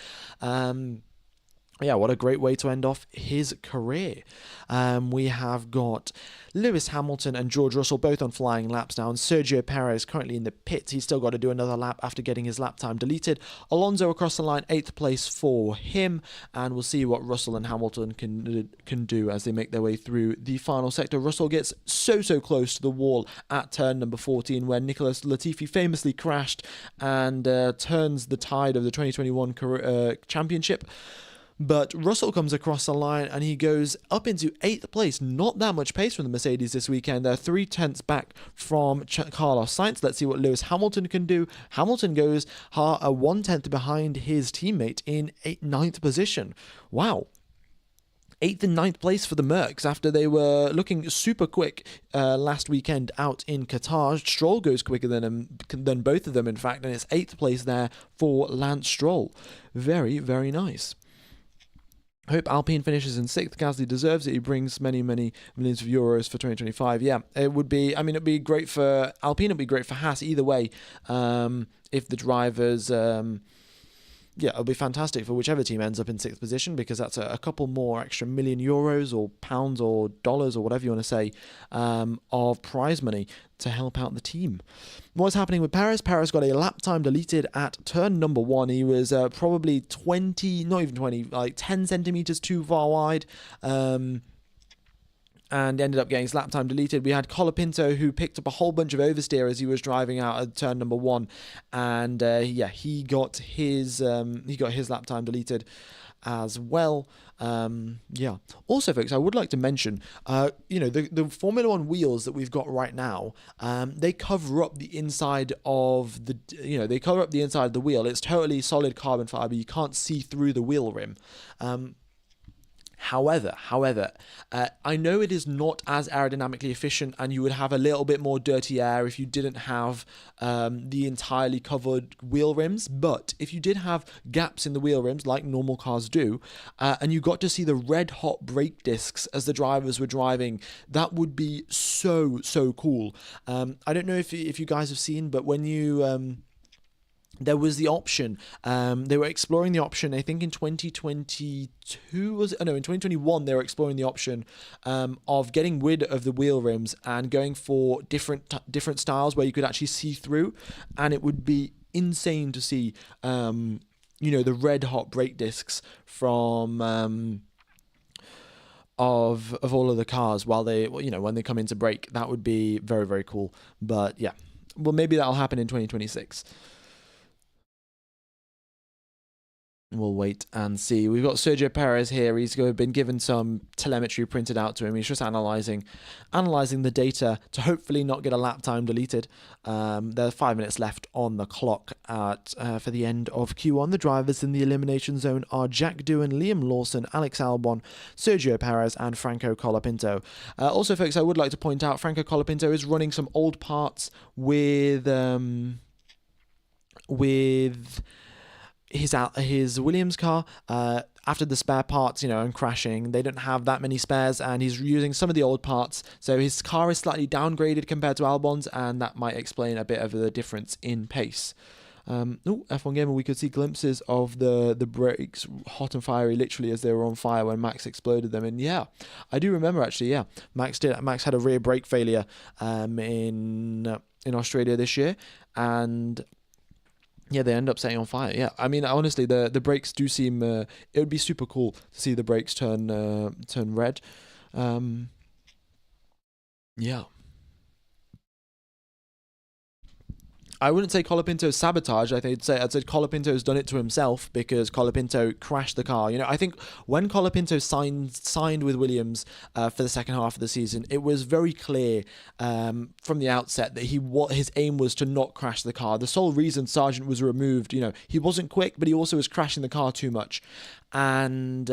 Yeah, what a great way to end off his career. We have got Lewis Hamilton and George Russell both on flying laps now, and Sergio Perez currently in the pits. He's still got to do another lap after getting his lap time deleted. Alonso across the line, 8th place for him, and we'll see what Russell and Hamilton can do as they make their way through the final sector. Russell gets so close to the wall at turn number 14, where Nicholas Latifi famously crashed and turns the tide of the 2021 championship. But Russell comes across the line and he goes up into 8th place. Not that much pace from the Mercedes this weekend. They're 3 tenths back from Carlos Sainz. Let's see what Lewis Hamilton can do. Hamilton goes 1 tenth behind his teammate in 9th position. Wow. 8th and 9th place for the Mercs after they were looking super quick last weekend out in Qatar. Stroll goes quicker than both of them, in fact, and it's 8th place there for Lance Stroll. Very, very nice. Hope Alpine finishes in 6th. Gasly deserves it. He brings many millions of euros for 2025. Yeah, it would be, I mean, it'd be great for Alpine, it'd be great for Haas either way. If the drivers, it'll be fantastic for whichever team ends up in 6th position, because that's a couple more extra million euros or pounds or dollars or whatever you want to say of prize money to help out the team. What's happening with Perez? Perez got a lap time deleted at turn number 1. He was probably 10 centimeters too far wide. And ended up getting his lap time deleted. We had Colapinto, who picked up a whole bunch of oversteer as he was driving out at turn number 1, and he got his lap time deleted as well. Also, folks, I would like to mention, the Formula 1 wheels that we've got right now, they cover up the inside of the wheel. It's totally solid carbon fiber. You can't see through the wheel rim. However, I know it is not as aerodynamically efficient, and you would have a little bit more dirty air if you didn't have the entirely covered wheel rims. But if you did have gaps in the wheel rims, like normal cars do, and you got to see the red hot brake discs as the drivers were driving, that would be so cool. I don't know if you guys have seen, but when you there was the option, they were exploring the option, I think in 2022, in 2021, they were exploring the option of getting rid of the wheel rims and going for different styles where you could actually see through, and it would be insane to see, the red hot brake discs from of all of the cars while they, when they come into brake. That would be very, very cool. But yeah, well, maybe that'll happen in 2026. We'll wait and see. We've got Sergio Perez here. He's been given some telemetry printed out to him. He's just analysing the data to hopefully not get a lap time deleted. There are 5 minutes left on the clock for the end of Q1. The drivers in the elimination zone are Jack Doohan, Liam Lawson, Alex Albon, Sergio Perez, and Franco Colapinto. Also, folks, I would like to point out Franco Colapinto is running some old parts with his Williams car. After the spare parts, and crashing, they don't have that many spares, and he's using some of the old parts. So his car is slightly downgraded compared to Albon's, and that might explain a bit of the difference in pace. F1 Gamer, we could see glimpses of the brakes hot and fiery, literally as they were on fire when Max exploded them. And yeah, I do remember actually. Yeah, Max had a rear brake failure in Australia this year, and yeah, they end up setting on fire. Yeah, I mean, honestly, the brakes do seem. It would be super cool to see the brakes turn red. Yeah. I wouldn't say Colapinto's sabotage. I'd say Colapinto's done it to himself, because Colapinto crashed the car. I think when Colapinto signed with Williams for the second half of the season, it was very clear from the outset that his aim was to not crash the car. The sole reason Sargent was removed, he wasn't quick, but he also was crashing the car too much, and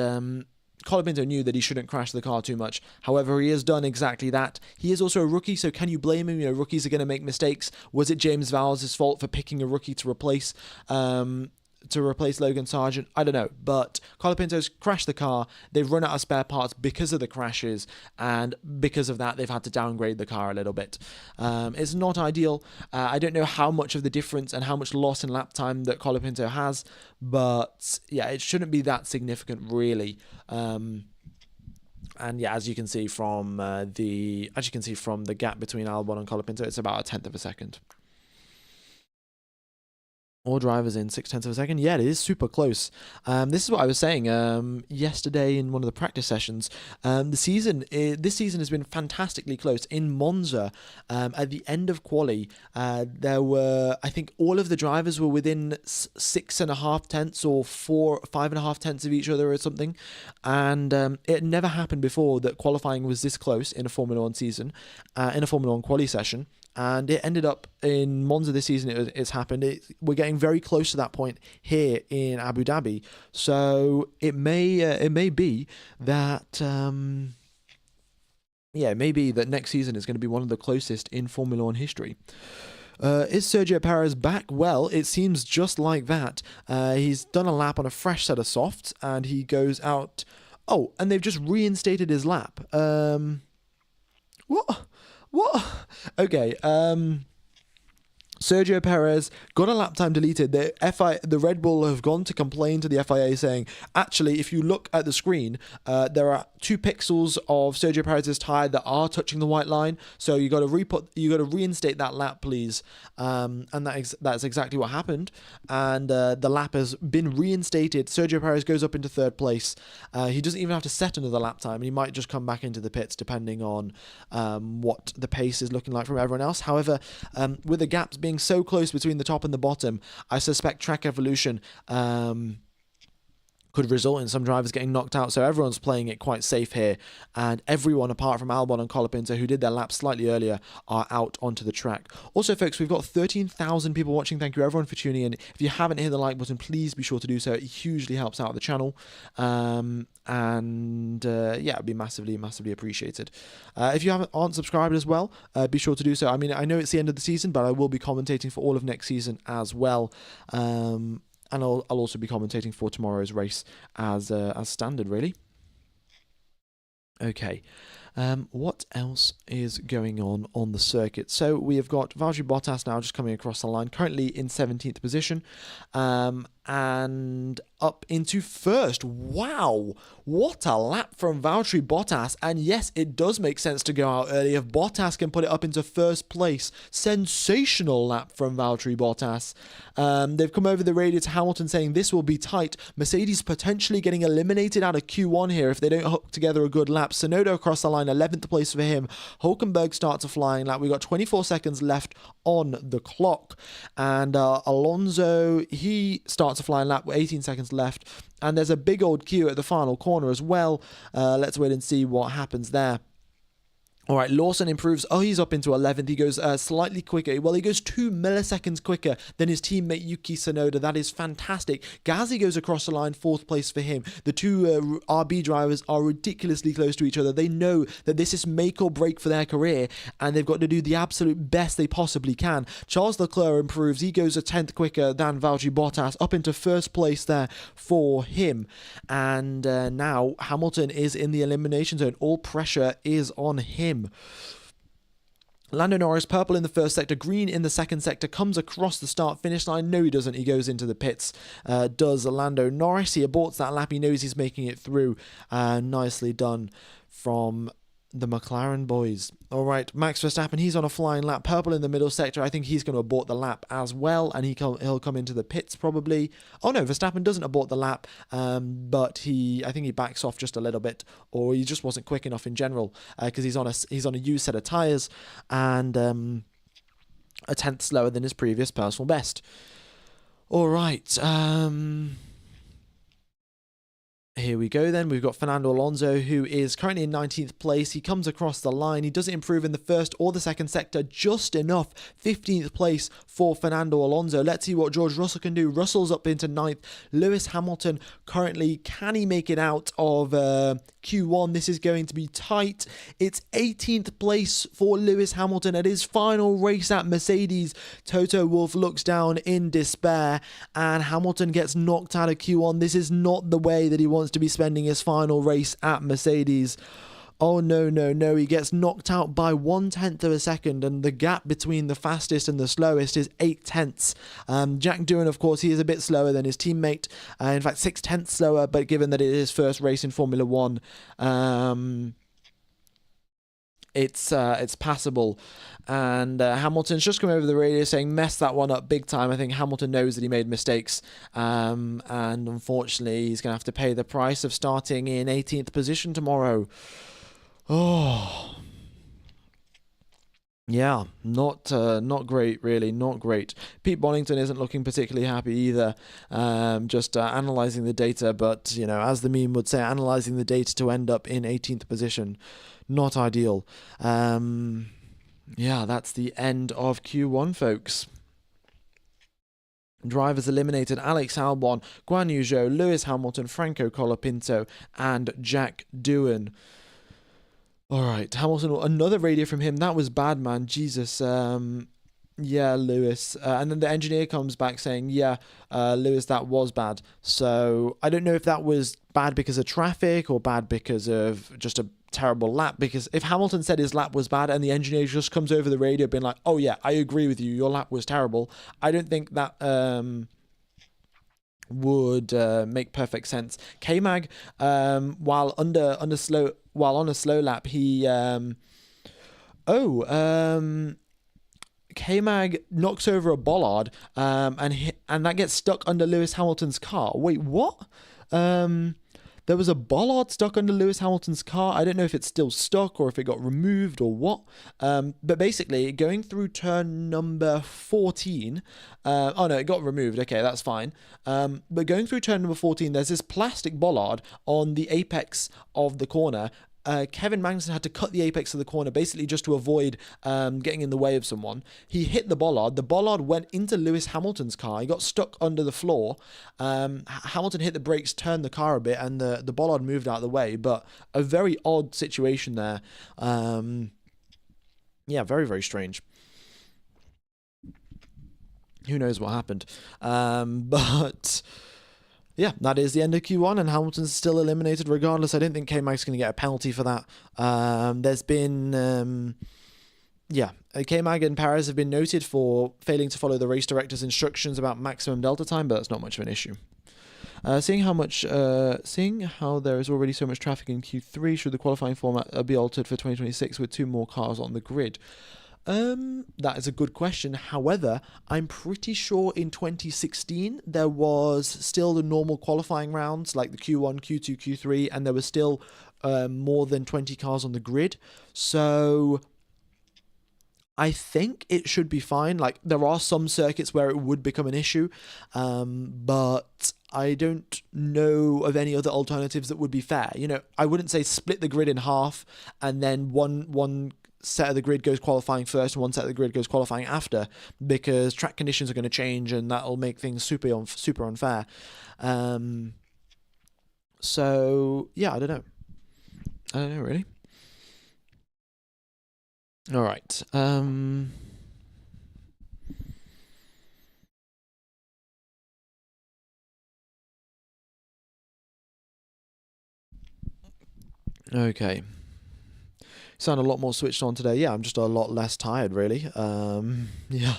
Colapinto knew that he shouldn't crash the car too much. However, he has done exactly that. He is also a rookie, so can you blame him? Rookies are going to make mistakes. Was it James Vowles' fault for picking a rookie to replace Logan Sargent? I don't know, but Colapinto's crashed the car. They've run out of spare parts because of the crashes, and because of that, they've had to downgrade the car a little bit. It's not ideal. I don't know how much of the difference and how much loss in lap time that Colapinto has, but yeah, it shouldn't be that significant, really. And yeah, as you can see from the gap between Albon and Colapinto, it's about a tenth of a second. All drivers in 0.6 of a second. Yeah, it is super close. This is what I was saying yesterday in one of the practice sessions. This season has been fantastically close. In Monza, at the end of quali, there were, I think, all of the drivers were within 6.5 tenths or 5.5 tenths of each other or something. And it never happened before that qualifying was this close in a Formula 1 season, in a Formula 1 quali session. And it ended up in Monza this season. It's happened. We're getting very close to that point here in Abu Dhabi. So it may be that next season is going to be one of the closest in Formula 1 history. Is Sergio Perez back? Well, it seems just like that. He's done a lap on a fresh set of softs, and he goes out. Oh, and they've just reinstated his lap. What? Okay, Sergio Perez got a lap time deleted. The Red Bull have gone to complain to the FIA, saying, actually, if you look at the screen, there are 2 pixels of Sergio Perez's tyre that are touching the white line. So you got to reinstate that lap, please. And that's exactly what happened. And the lap has been reinstated. Sergio Perez goes up into 3rd place. He doesn't even have to set another lap time, and he might just come back into the pits depending on what the pace is looking like from everyone else. However, with the gaps being so close between the top and the bottom, I suspect track evolution could result in some drivers getting knocked out. So everyone's playing it quite safe here, and everyone apart from Albon and Colapinto, who did their laps slightly earlier, are out onto the track. Also, folks, we've got 13,000 people watching. Thank you everyone for tuning in. If you haven't hit the like button, please be sure to do so. It hugely helps out the channel, yeah, it'd be massively appreciated. If you aren't subscribed as well, be sure to do so. I mean, I know it's the end of the season, but I will be commentating for all of next season as well. And I'll also be commentating for tomorrow's race as standard, really. Okay, what else is going on the circuit? So we have got Valtteri Bottas now just coming across the line, currently in 17th position, and up into 1st. Wow, what a lap from Valtteri Bottas. And yes, it does make sense to go out early if Bottas can put it up into 1st place. Sensational lap from Valtteri Bottas. They've come over the radio to Hamilton saying this will be tight. Mercedes potentially getting eliminated out of Q1 here if they don't hook together a good lap. Tsunoda across the line, 11th place for him. Hulkenberg starts a flying lap. We've got 24 seconds left on the clock. And Alonso, he starts a flying lap with 18 seconds left. And there's a big old queue at the final corner as well. Let's wait and see what happens there. All right, Lawson improves. Oh, he's up into 11th. He goes slightly quicker. Well, he goes 2 milliseconds quicker than his teammate Yuki Tsunoda. That is fantastic. Gasly goes across the line, 4th place for him. The two RB drivers are ridiculously close to each other. They know that this is make or break for their career, and they've got to do the absolute best they possibly can. Charles Leclerc improves. He goes a 10th quicker than Valtteri Bottas, up into 1st place there for him. And now Hamilton is in the elimination zone. All pressure is on him. Lando Norris, purple in the 1st sector, green in the 2nd sector, comes across the start-finish line. No, he doesn't. He goes into the pits. Does Lando Norris. He aborts that lap. He knows he's making it through. Nicely done from the McLaren boys. All right, Max Verstappen, he's on a flying lap. Purple in the middle sector. I think he's going to abort the lap as well, and he'll come into the pits probably. Oh no, Verstappen doesn't abort the lap, but I think he backs off just a little bit, or he just wasn't quick enough in general because he's on a used set of tires, and a tenth slower than his previous personal best. All right. Here we go then. We've got Fernando Alonso, who is currently in 19th place. He comes across the line. He doesn't improve in the first or the second sector, just enough. 15th place for Fernando Alonso. Let's see what George Russell can do. Russell's up into 9th. Lewis Hamilton currently, can he make it out of Q1? This is going to be tight. It's 18th place for Lewis Hamilton at his final race at Mercedes. Toto Wolff looks down in despair, and Hamilton gets knocked out of Q1. This is not the way that he wants to be spending his final race at Mercedes. Oh no, no, no, he gets knocked out by 1/10 of a second, and the gap between the fastest and the slowest is 8/10. Jack Doohan, of course, he is a bit slower than his teammate, in fact 6/10 slower, but given that it is his first race in Formula 1, it's passable. And Hamilton's just come over the radio saying, mess that one up big time. I think Hamilton knows that he made mistakes, and unfortunately he's going to have to pay the price of starting in 18th position tomorrow. Oh, yeah, not great, really, not great. Pete Bonington isn't looking particularly happy either, just analysing the data, but, you know, as the meme would say, analysing the data to end up in 18th position. Not ideal. Yeah, that's the end of Q1, folks. Drivers eliminated: Alex Albon, Guan Yu Zhou, Lewis Hamilton, Franco Colapinto, and Jack Doohan. Alright, Hamilton, another radio from him. That was bad, man. Jesus. Yeah, Lewis. And then the engineer comes back saying, yeah, Lewis, that was bad. So I don't know if that was bad because of traffic or bad because of just a terrible lap, because if Hamilton said his lap was bad and the engineer just comes over the radio being like, oh yeah, I agree with you, your lap was terrible, I don't think that would make perfect sense. K-Mag, while on a slow lap, he K-Mag knocks over a bollard, and that gets stuck under Lewis Hamilton's car. Wait, what? There was a bollard stuck under Lewis Hamilton's car. I don't know if it's still stuck or if it got removed or what. But basically, going through turn number 14... oh no, it got removed. Okay, that's fine. But going through turn number 14, there's this plastic bollard on the apex of the corner. Kevin Magnussen had to cut the apex of the corner basically just to avoid getting in the way of someone. He hit the bollard. The bollard went into Lewis Hamilton's car. He got stuck under the floor. Hamilton hit the brakes, turned the car a bit, and the bollard moved out of the way. But a very odd situation there. Yeah, very, very strange. Who knows what happened? But... yeah, that is the end of Q1, and Hamilton's still eliminated regardless. I don't think K-Mag's going to get a penalty for that. There's been... K-Mag and Perez have been noted for failing to follow the race director's instructions about maximum delta time, but that's not much of an issue. Seeing how there is already so much traffic in Q3, should the qualifying format be altered for 2026 with 2 more cars on the grid? That is a good question. However, I'm pretty sure in 2016 there was still the normal qualifying rounds like the Q1, Q2, Q3, and there was still more than 20 cars on the grid. So I think it should be fine. Like, there are some circuits where it would become an issue, but I don't know of any other alternatives that would be fair. You know, I wouldn't say split the grid in half and then one set of the grid goes qualifying first and one set of the grid goes qualifying after, because track conditions are going to change and that'll make things super unfair. So yeah, I don't know really. All right. Okay. Sound a lot more switched on today. Yeah, I'm just a lot less tired, really. Yeah.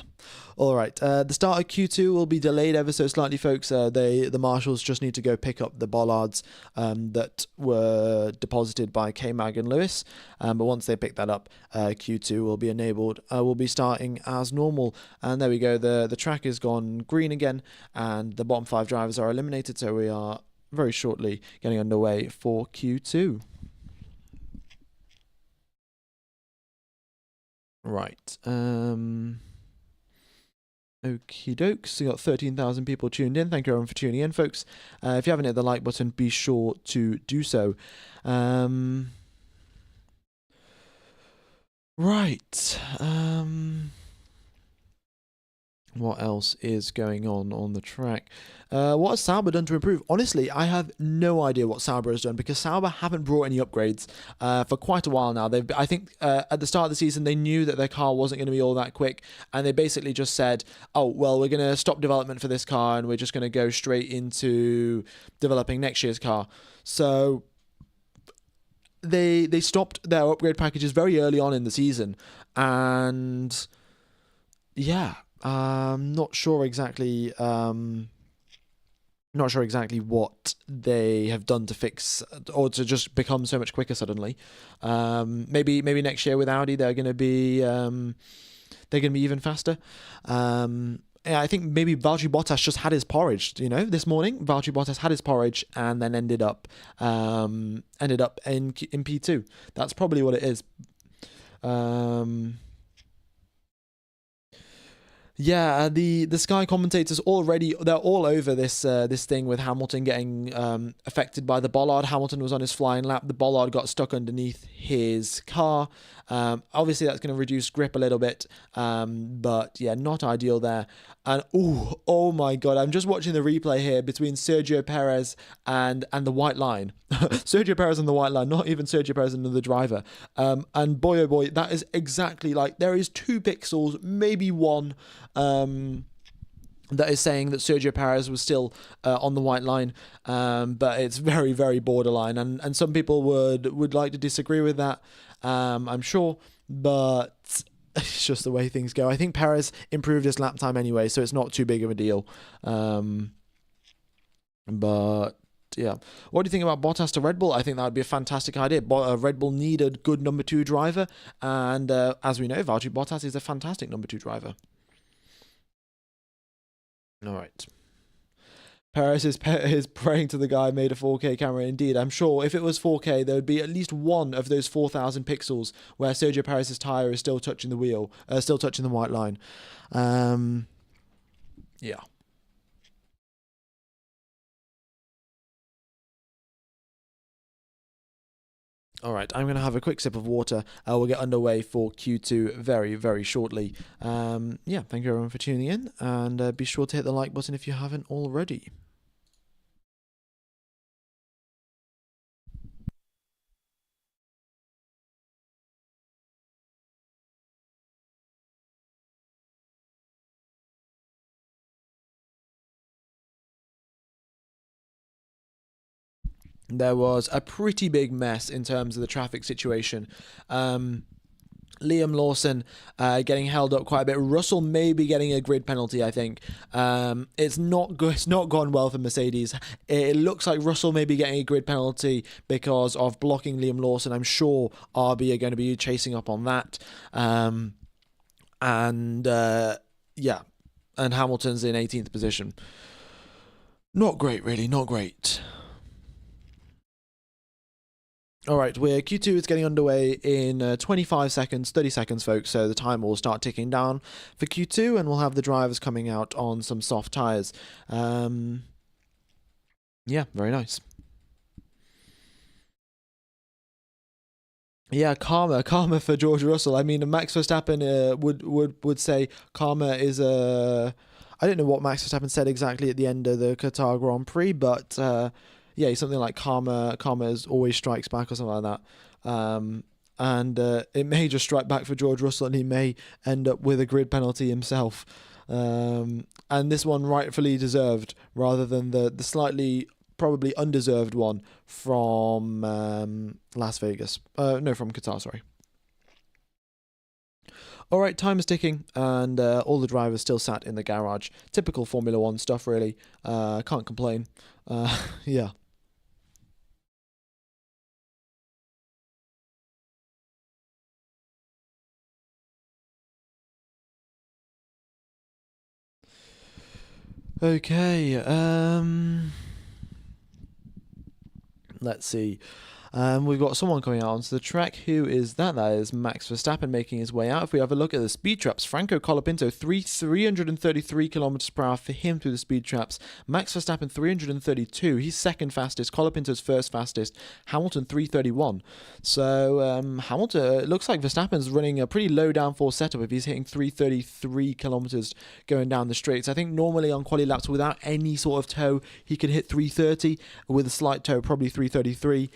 All right. The start of Q2 will be delayed ever so slightly, folks. The marshals just need to go pick up the bollards that were deposited by K-Mag and Lewis. But once they pick that up, Q2 will be enabled. We'll be starting as normal. And there we go. The track has gone green again, and the bottom 5 drivers are eliminated. So we are very shortly getting underway for Q2. Right. Okie dokes. We got 13,000 people tuned in. Thank you everyone for tuning in, folks. If you haven't hit the like button, be sure to do so. Right. What else is going on the track? What has Sauber done to improve? Honestly, I have no idea what Sauber has done because Sauber haven't brought any upgrades for quite a while now. I think at the start of the season, they knew that their car wasn't going to be all that quick, and they basically just said, oh, well, we're going to stop development for this car, and we're just going to go straight into developing next year's car. So they stopped their upgrade packages very early on in the season, and yeah, not sure exactly what they have done to fix or to just become so much quicker suddenly. Maybe next year with Audi they're going to be even faster. I think maybe Valtteri Bottas just had his porridge, this morning. Valtteri Bottas had his porridge and then ended up in P2. That's probably what it is. Yeah, the Sky commentators they're all over this thing with Hamilton getting affected by the bollard. Hamilton was on his flying lap. The bollard got stuck underneath his car. Obviously, that's going to reduce grip a little bit, but yeah, not ideal there. And oh my God, I'm just watching the replay here between Sergio Perez and the white line. Sergio Perez and the white line, not even Sergio Perez and the driver. And boy, oh boy, that is exactly there is 2 pixels, maybe 1, that is saying that Sergio Perez was still on the white line, but it's very, very borderline, and some people would like to disagree with that, I'm sure, but it's just the way things go. I think Perez improved his lap time anyway, so it's not too big of a deal. But yeah, what do you think about Bottas to Red Bull? I think that would be a fantastic idea. Red Bull need a good number 2 driver, and as we know, Valtteri Bottas is a fantastic number 2 driver. All right. Perez is praying to the guy made a 4K camera. Indeed, I'm sure if it was 4K, there would be at least one of those 4,000 pixels where Sergio Perez's tire is still touching the wheel, still touching the white line. Yeah. All right, I'm going to have a quick sip of water. We'll get underway for Q2 very, very shortly. Yeah, thank you everyone for tuning in, and be sure to hit the like button if you haven't already. There was a pretty big mess in terms of the traffic situation. Liam Lawson getting held up quite a bit. Russell may be getting a grid penalty, I think. It's not good. It's not gone well for Mercedes. It looks like Russell may be getting a grid penalty because of blocking Liam Lawson. I'm sure RB are going to be chasing up on that. Yeah, and Hamilton's in 18th position. Not great, really. Not great. All right, Q2 is getting underway in 25 seconds, 30 seconds, folks. So the time will start ticking down for Q2, and we'll have the drivers coming out on some soft tires. Yeah, very nice. Yeah, karma for George Russell. I mean, Max Verstappen would say karma is a. I don't know what Max Verstappen said exactly at the end of the Qatar Grand Prix, but yeah, something like karma always strikes back or something like that. And it may just strike back for George Russell, and he may end up with a grid penalty himself. And this one rightfully deserved, rather than the slightly probably undeserved one from Las Vegas. No, from Qatar, sorry. All right, time is ticking, and all the drivers still sat in the garage. Typical Formula One stuff, really. Can't complain. Yeah. Okay. Let's see. We've got someone coming out onto the track. Who is that? That is Max Verstappen making his way out. If we have a look at the speed traps, Franco Colapinto, 333 kilometers per hour for him through the speed traps. Max Verstappen, 332. He's second fastest. Colapinto's first fastest. Hamilton, 331. So Hamilton, it looks like Verstappen's running a pretty low downforce setup if he's hitting 333 kilometers going down the straights. I think normally on quali laps without any sort of toe, he could hit 330. With a slight toe, probably 333.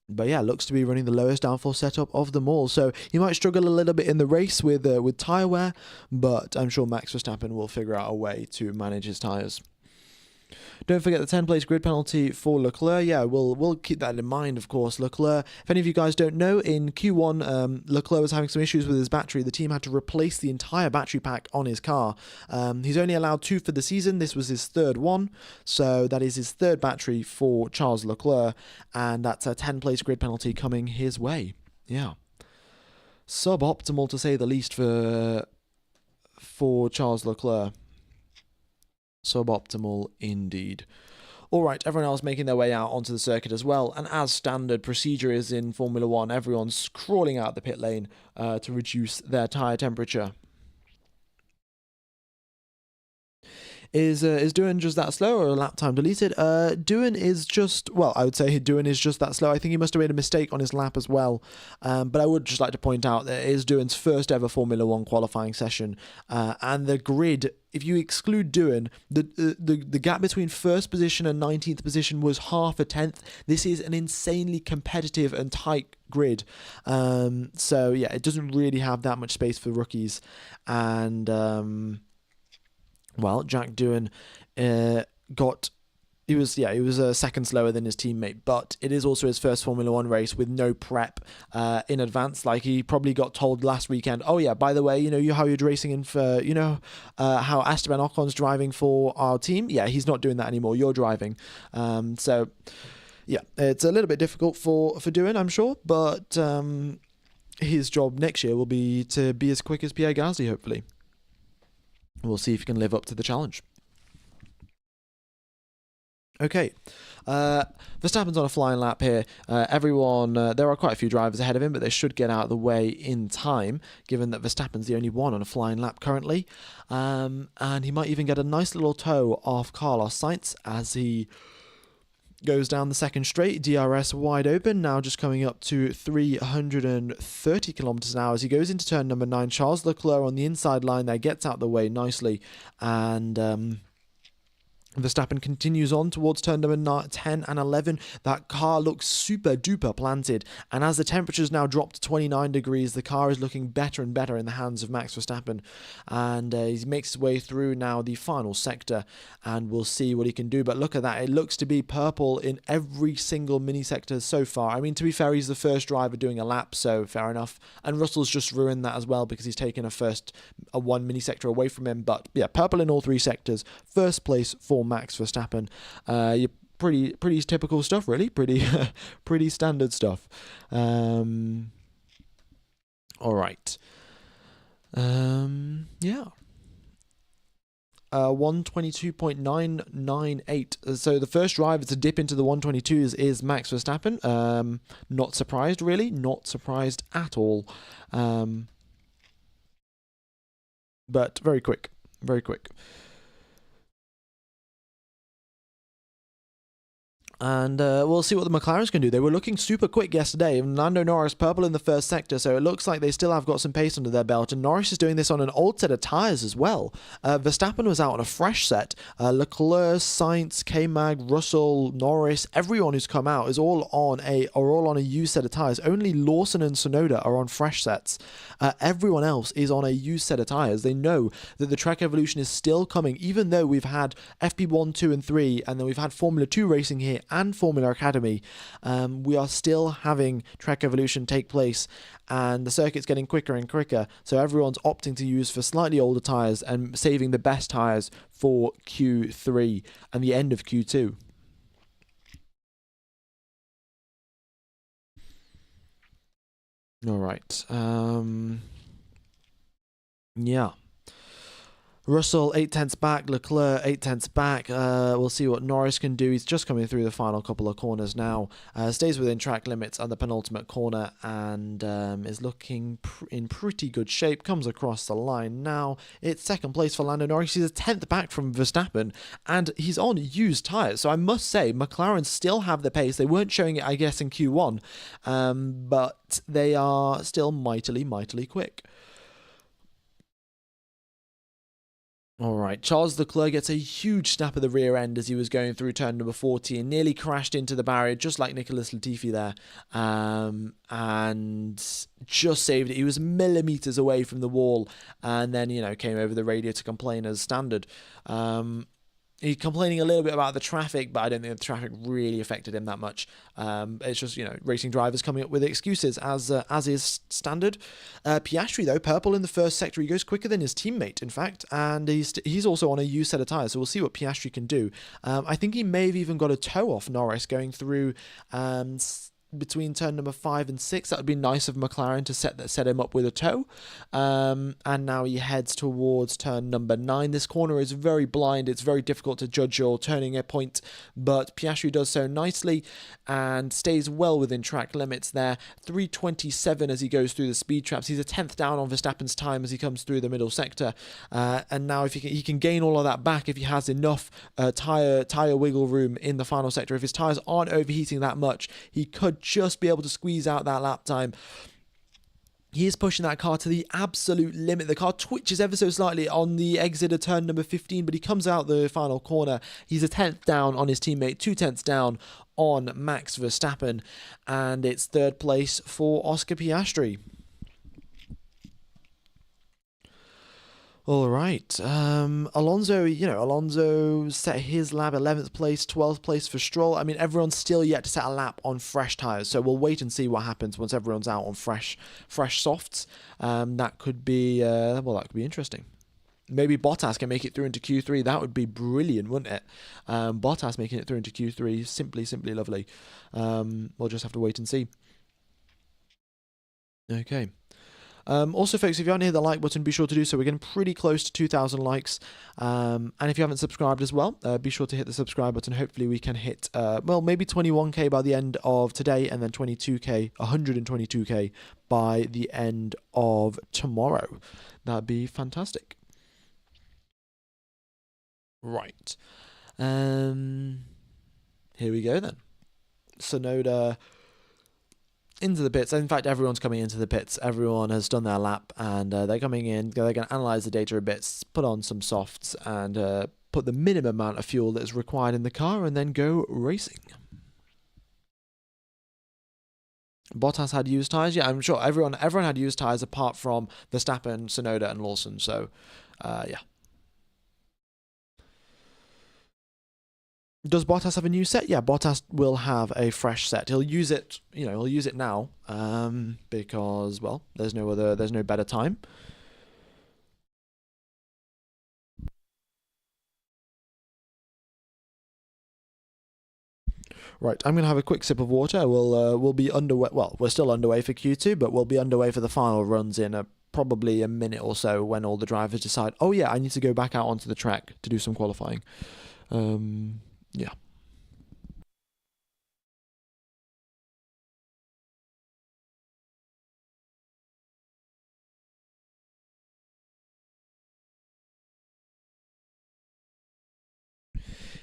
But yeah, looks to be running the lowest downforce setup of them all. So he might struggle a little bit in the race with tyre wear, but I'm sure Max Verstappen will figure out a way to manage his tyres. Don't forget the 10-place grid penalty for Leclerc. Yeah, we'll keep that in mind, of course. Leclerc, if any of you guys don't know, in Q1, Leclerc was having some issues with his battery. The team had to replace the entire battery pack on his car. He's only allowed 2 for the season. This was his third one. So that is his third battery for Charles Leclerc. And that's a 10-place grid penalty coming his way. Yeah. Suboptimal, to say the least, for Charles Leclerc. Suboptimal indeed. Alright, everyone else making their way out onto the circuit as well, and as standard procedure is in Formula 1, everyone's crawling out the pit lane to reduce their tyre temperature. Is Doohan just that slow, or a lap time deleted? Doohan is just, well, I would say Doohan is just that slow. I think he must have made a mistake on his lap as well. But I would just like to point out that it is Doohan's first ever Formula 1 qualifying session. And the grid, if you exclude Doohan, the gap between first position and 19th position was half a tenth. This is an insanely competitive and tight grid. So yeah, it doesn't really have that much space for rookies. And well, Jack Doohan he was a second slower than his teammate, but it is also his first Formula 1 race with no prep in advance. Like, he probably got told last weekend, oh yeah, by the way, how you're racing in for, how Esteban Ocon's driving for our team. Yeah, he's not doing that anymore. You're driving. So yeah, it's a little bit difficult for Doohan, I'm sure, but his job next year will be to be as quick as Pierre Gasly, hopefully. We'll see if he can live up to the challenge. Okay, Verstappen's on a flying lap here. Everyone, there are quite a few drivers ahead of him, but they should get out of the way in time, given that Verstappen's the only one on a flying lap currently. And he might even get a nice little tow off Carlos Sainz as he goes down the second straight. DRS wide open, now just coming up to 330 kilometers an hour as he goes into turn number 9. Charles Leclerc on the inside line there gets out the way nicely, and Verstappen continues on towards turn number 10 and 11. That car looks super duper planted, and as the temperatures now drop to 29 degrees, the car is looking better and better in the hands of Max Verstappen, and he makes his way through now the final sector, and we'll see what he can do. But look at that, it looks to be purple in every single mini sector so far. I mean, to be fair, he's the first driver doing a lap, so fair enough, and Russell's just ruined that as well because he's taken a one mini sector away from him. But yeah, purple in all 3 sectors, first place for Max Verstappen. Pretty typical stuff, really. Pretty standard stuff. All right. Yeah. 122.998. So the first driver to dip into the 122s is Max Verstappen. Not surprised, really. Not surprised at all. But very quick. Very quick. And we'll see what the McLarens can do. They were looking super quick yesterday. Lando Norris purple in the first sector, so it looks like they still have got some pace under their belt. And Norris is doing this on an old set of tyres as well. Verstappen was out on a fresh set. Leclerc, Sainz, K-Mag, Russell, Norris, everyone who's come out is all on a used set of tyres. Only Lawson and Tsunoda are on fresh sets. Everyone else is on a used set of tyres. They know that the track evolution is still coming, even though we've had FP1, 2 and 3, and then we've had Formula 2 racing here and Formula Academy. We are still having track evolution take place, and the circuit's getting quicker and quicker, so everyone's opting to use for slightly older tyres and saving the best tyres for Q3 and the end of Q2. All right. Yeah. Russell 8/10ths back, Leclerc 8/10ths back. We'll see what Norris can do. He's just coming through the final couple of corners now. Stays within track limits on the penultimate corner and is looking in pretty good shape. Comes across the line now. It's second place for Lando Norris. He's a 10th back from Verstappen and he's on used tyres. So I must say, McLaren still have the pace. They weren't showing it, I guess, in Q1, but they are still mightily, mightily quick. Alright, Charles Leclerc gets a huge snap of the rear end as he was going through turn number 40 and nearly crashed into the barrier, just like Nicholas Latifi there, and just saved it. He was millimetres away from the wall and then, came over the radio to complain as standard. He's complaining a little bit about the traffic, but I don't think the traffic really affected him that much. It's just, racing drivers coming up with excuses as is standard. Piastri, though, purple in the first sector. He goes quicker than his teammate, in fact, and he's also on a used set of tyres, so we'll see what Piastri can do. I think he may have even got a toe off Norris going through between turn number 5 and 6. That would be nice of McLaren to set him up with a toe. And now he heads towards turn number 9. This corner is very blind. It's very difficult to judge your turning point, but Piastri does so nicely and stays well within track limits there. 3:27 as he goes through the speed traps. He's a 10th down on Verstappen's time as he comes through the middle sector. And now if he can gain all of that back if he has enough tire wiggle room in the final sector. If his tires aren't overheating that much, he could just be able to squeeze out that lap time. He is pushing that car to the absolute limit. The car twitches ever so slightly on the exit of turn number 15, but he comes out the final corner. He's a 10th down on his teammate, 2/10ths down on Max Verstappen, and it's third place for Oscar Piastri. All right. Alonso set his lap 11th place, 12th place for Stroll. I mean, everyone's still yet to set a lap on fresh tyres, so we'll wait and see what happens once everyone's out on fresh softs. That could be interesting. Maybe Bottas can make it through into Q3. That would be brilliant, wouldn't it? Bottas making it through into Q3, simply lovely. We'll just have to wait and see. Okay. Also, folks, if you haven't hit the like button, be sure to do so. We're getting pretty close to 2,000 likes. And if you haven't subscribed as well, be sure to hit the subscribe button. Hopefully we can hit, maybe 21k by the end of today, and then 122k by the end of tomorrow. That'd be fantastic. Right. Here we go then. Sonoda into the pits. In fact, everyone's coming into the pits. Everyone has done their lap and they're coming in. They're going to analyze the data a bit, put on some softs and put the minimum amount of fuel that is required in the car and then go racing. Bottas had used tyres. Yeah, I'm sure everyone had used tyres apart from Verstappen, Sonoda and Lawson. So, yeah. Does Bottas have a new set? Yeah, Bottas will have a fresh set. He'll use it, he'll use it now, because, well, there's no better time. Right, I'm going to have a quick sip of water. We'll be underway, well, we're still underway for Q2, but we'll be underway for the final runs in probably a minute or so when all the drivers decide, oh yeah, I need to go back out onto the track to do some qualifying. Yeah.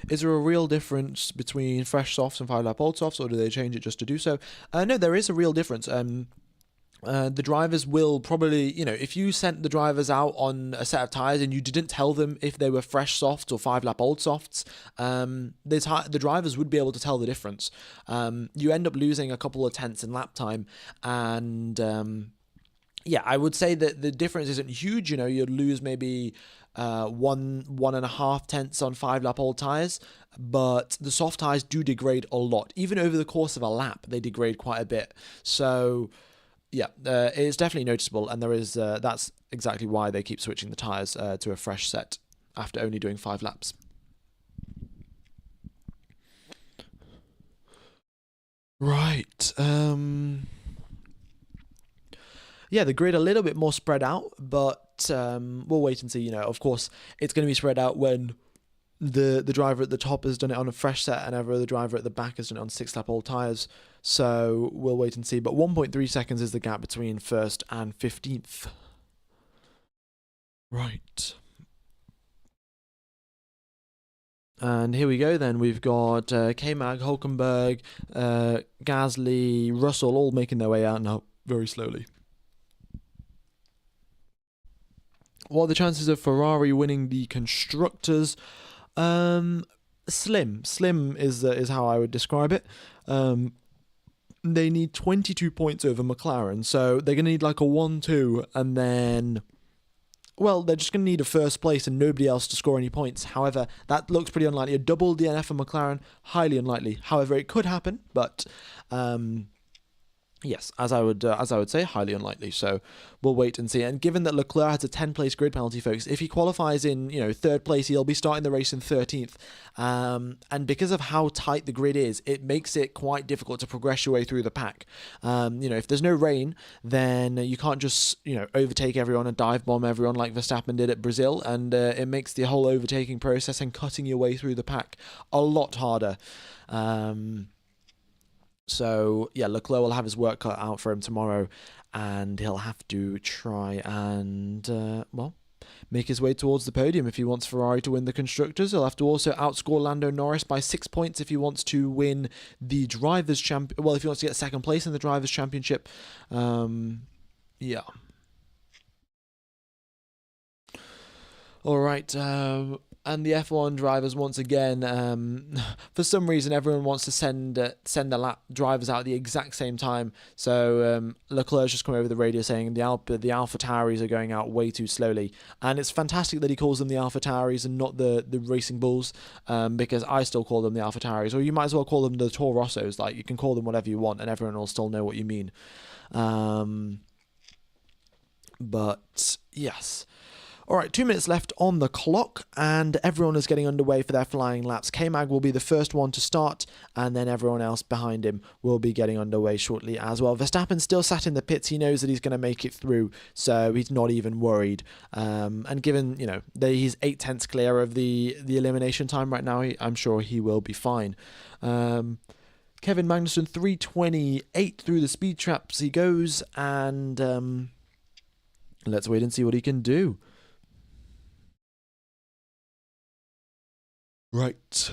Is there a real difference between fresh softs and 5-lap old softs, or do they change it just to do so? No, there is a real difference. The drivers will probably, if you sent the drivers out on a set of tyres and you didn't tell them if they were fresh softs or 5-lap old softs, the drivers would be able to tell the difference. You end up losing a couple of tenths in lap time, and yeah, I would say that the difference isn't huge. You'd lose maybe 1.5 tenths on 5-lap old tyres, but the soft tyres do degrade a lot. Even over the course of a lap, they degrade quite a bit. So yeah, it's definitely noticeable, and there is that's exactly why they keep switching the tyres to a fresh set after only doing 5 laps. Right. Yeah, the grid a little bit more spread out, but we'll wait and see. You know, of course, it's going to be spread out when the driver at the top has done it on a fresh set and every other driver at the back has done it on 6-lap old tyres. So we'll wait and see. But 1.3 seconds is the gap between first and 15th. Right. And here we go then. We've got K-Mag, Hulkenberg, Gasly, Russell all making their way out now very slowly. What are the chances of Ferrari winning the Constructors? Slim is how I would describe it. They need 22 points over McLaren, so they're going to need like a 1-2, and then, well, they're just going to need a first place and nobody else to score any points. However, that looks pretty unlikely. A double DNF for McLaren, highly unlikely. However, it could happen, but yes, as I would say, highly unlikely. So we'll wait and see. And given that Leclerc has a 10-place grid penalty, folks, if he qualifies in 3rd place, he'll be starting the race in 13th. And because of how tight the grid is, it makes it quite difficult to progress your way through the pack. If there's no rain, then you can't just overtake everyone and dive bomb everyone like Verstappen did at Brazil, and it makes the whole overtaking process and cutting your way through the pack a lot harder. So, yeah, Leclerc will have his work cut out for him tomorrow, and he'll have to try and, make his way towards the podium if he wants Ferrari to win the Constructors. He'll have to also outscore Lando Norris by 6 points if he wants to win the Drivers' Championship. Well, if he wants to get 2nd place in the Drivers' Championship. Yeah. All right, and the F1 drivers once again, for some reason everyone wants to send the lap drivers out at the exact same time. So Leclerc's just come over the radio saying the AlphaTauris are going out way too slowly, and it's fantastic that he calls them the AlphaTauris and not the Racing Bulls, because I still call them the AlphaTauris, or you might as well call them the Toro Rossos. Like, you can call them whatever you want, and everyone will still know what you mean. But yes. All right, 2 minutes left on the clock, and everyone is getting underway for their flying laps. K-Mag will be the first one to start, and then everyone else behind him will be getting underway shortly as well. Verstappen still sat in the pits. He knows that he's going to make it through, so he's not even worried. And given, that he's 8/10 clear of the elimination time right now, I'm sure he will be fine. Kevin Magnussen, 3:28 through the speed traps he goes, and let's wait and see what he can do. Right,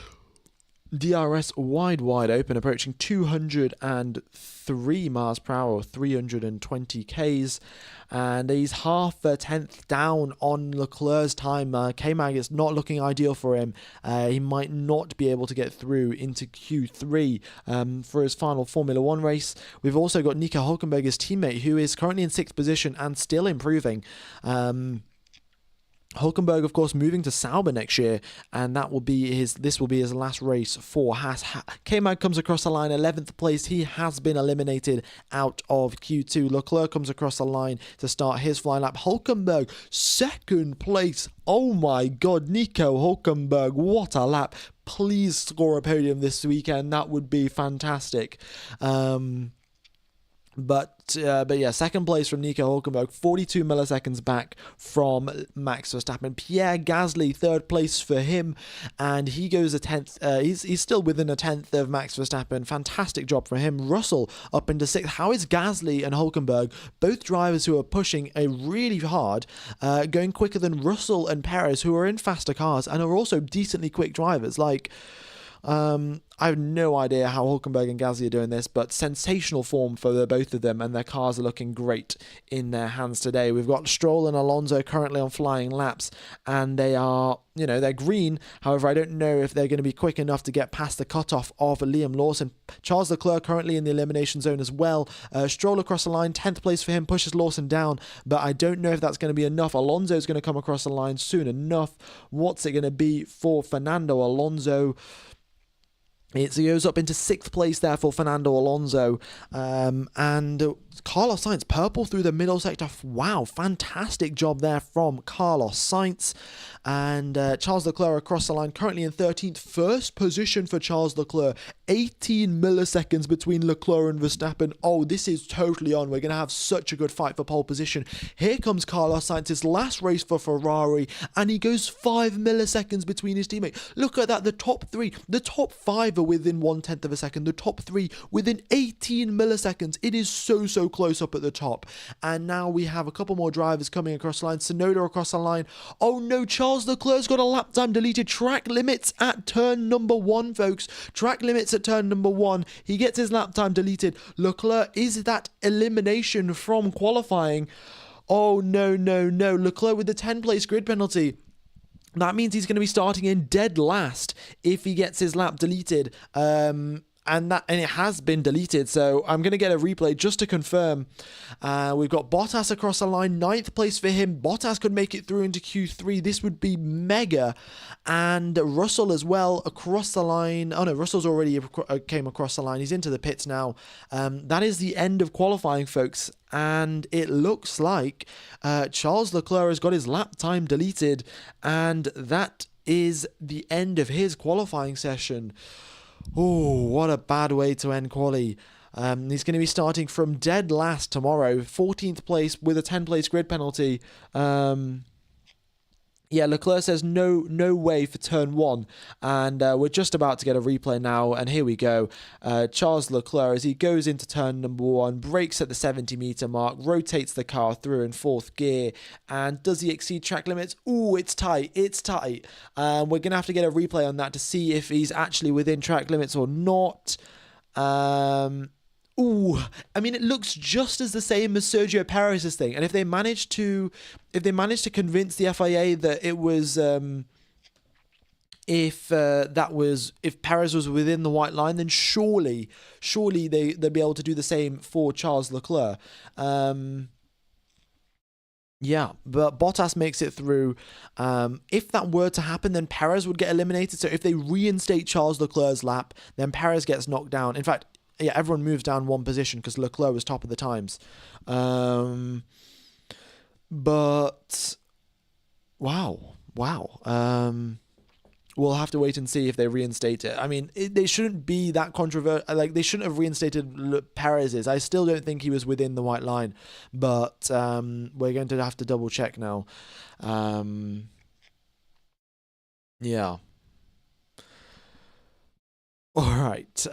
DRS wide open, approaching 203 miles per hour, 320 Ks, and he's half a tenth down on Leclerc's time. K-Mag is not looking ideal for him. He might not be able to get through into Q3 for his final Formula 1 race. We've also got Nico Hulkenberg, his teammate, who is currently in 6th position and still improving. Hulkenberg, of course, moving to Sauber next year, and this will be his last race for Haas. K-Mag comes across the line 11th place. He has been eliminated out of Q2. Leclerc comes across the line to start his flying lap. Hulkenberg, 2nd place. Oh my God, Nico Hulkenberg, what a lap. Please score a podium this weekend. That would be fantastic. But yeah, 2nd place from Nico Hulkenberg, 42 milliseconds back from Max Verstappen. Pierre Gasly, 3rd place for him, and he goes a 10th. He's still within a 10th of Max Verstappen. Fantastic job for him. Russell up into 6th. How is Gasly and Hulkenberg, both drivers who are pushing really hard, going quicker than Russell and Perez, who are in faster cars and are also decently quick drivers? I have no idea how Hulkenberg and Gasly are doing this, but sensational form for the both of them, and their cars are looking great in their hands today. We've got Stroll and Alonso currently on flying laps, and they are, they're green. However, I don't know if they're going to be quick enough to get past the cutoff of Liam Lawson. Charles Leclerc currently in the elimination zone as well. Stroll across the line, 10th place for him, pushes Lawson down, but I don't know if that's going to be enough. Alonso's going to come across the line soon enough. What's it going to be for Fernando Alonso? It goes up into 6th place there for Fernando Alonso. And Carlos Sainz, purple through the middle sector. Wow, fantastic job there from Carlos Sainz. And Charles Leclerc across the line, currently in 13th. First position for Charles Leclerc. 18 milliseconds between Leclerc and Verstappen. Oh, this is totally on. We're going to have such a good fight for pole position. Here comes Carlos Sainz, his last race for Ferrari, and he goes 5 milliseconds between his teammates. Look at that, the top 3. The top 5 are within 1/10 of a second. The top 3 within 18 milliseconds. It is so close up at the top. And now we have a couple more drivers coming across the line. Tsunoda across the line. Oh no, Charles Leclerc's got a lap time deleted. Track limits at turn number 1, folks. Track limits at turn number 1. He gets his lap time deleted. Leclerc, is that elimination from qualifying? Oh no. Leclerc with the 10 place grid penalty. That means he's going to be starting in dead last if he gets his lap deleted. And it has been deleted, so I'm going to get a replay just to confirm. We've got Bottas across the line, 9th place for him. Bottas could make it through into Q3. This would be mega. And Russell as well across the line. Oh no, Russell's already came across the line. He's into the pits now. That is the end of qualifying, folks. And it looks like Charles Leclerc has got his lap time deleted, and that is the end of his qualifying session. Oh, what a bad way to end quali. He's going to be starting from dead last tomorrow, 14th place with a 10 place grid penalty. Yeah, Leclerc says no way for turn 1, and we're just about to get a replay now, and here we go. Charles Leclerc, as he goes into turn number 1, brakes at the 70-meter mark, rotates the car through in 4th gear, and does he exceed track limits? Ooh, it's tight. We're going to have to get a replay on that to see if he's actually within track limits or not. Ooh, I mean, it looks just as the same as Sergio Perez's thing. And if they managed to convince the FIA that it was, if Perez was within the white line, then surely they'd be able to do the same for Charles Leclerc. Yeah, but Bottas makes it through. If that were to happen, then Perez would get eliminated. So if they reinstate Charles Leclerc's lap, then Perez gets knocked down. In fact, yeah, everyone moves down 1 position because Leclerc was top of the times. But wow. We'll have to wait and see if they reinstate it. I mean, they shouldn't be that controversial. Like, they shouldn't have reinstated Perez's. I still don't think he was within the white line. But we're going to have to double check now. Yeah. All right.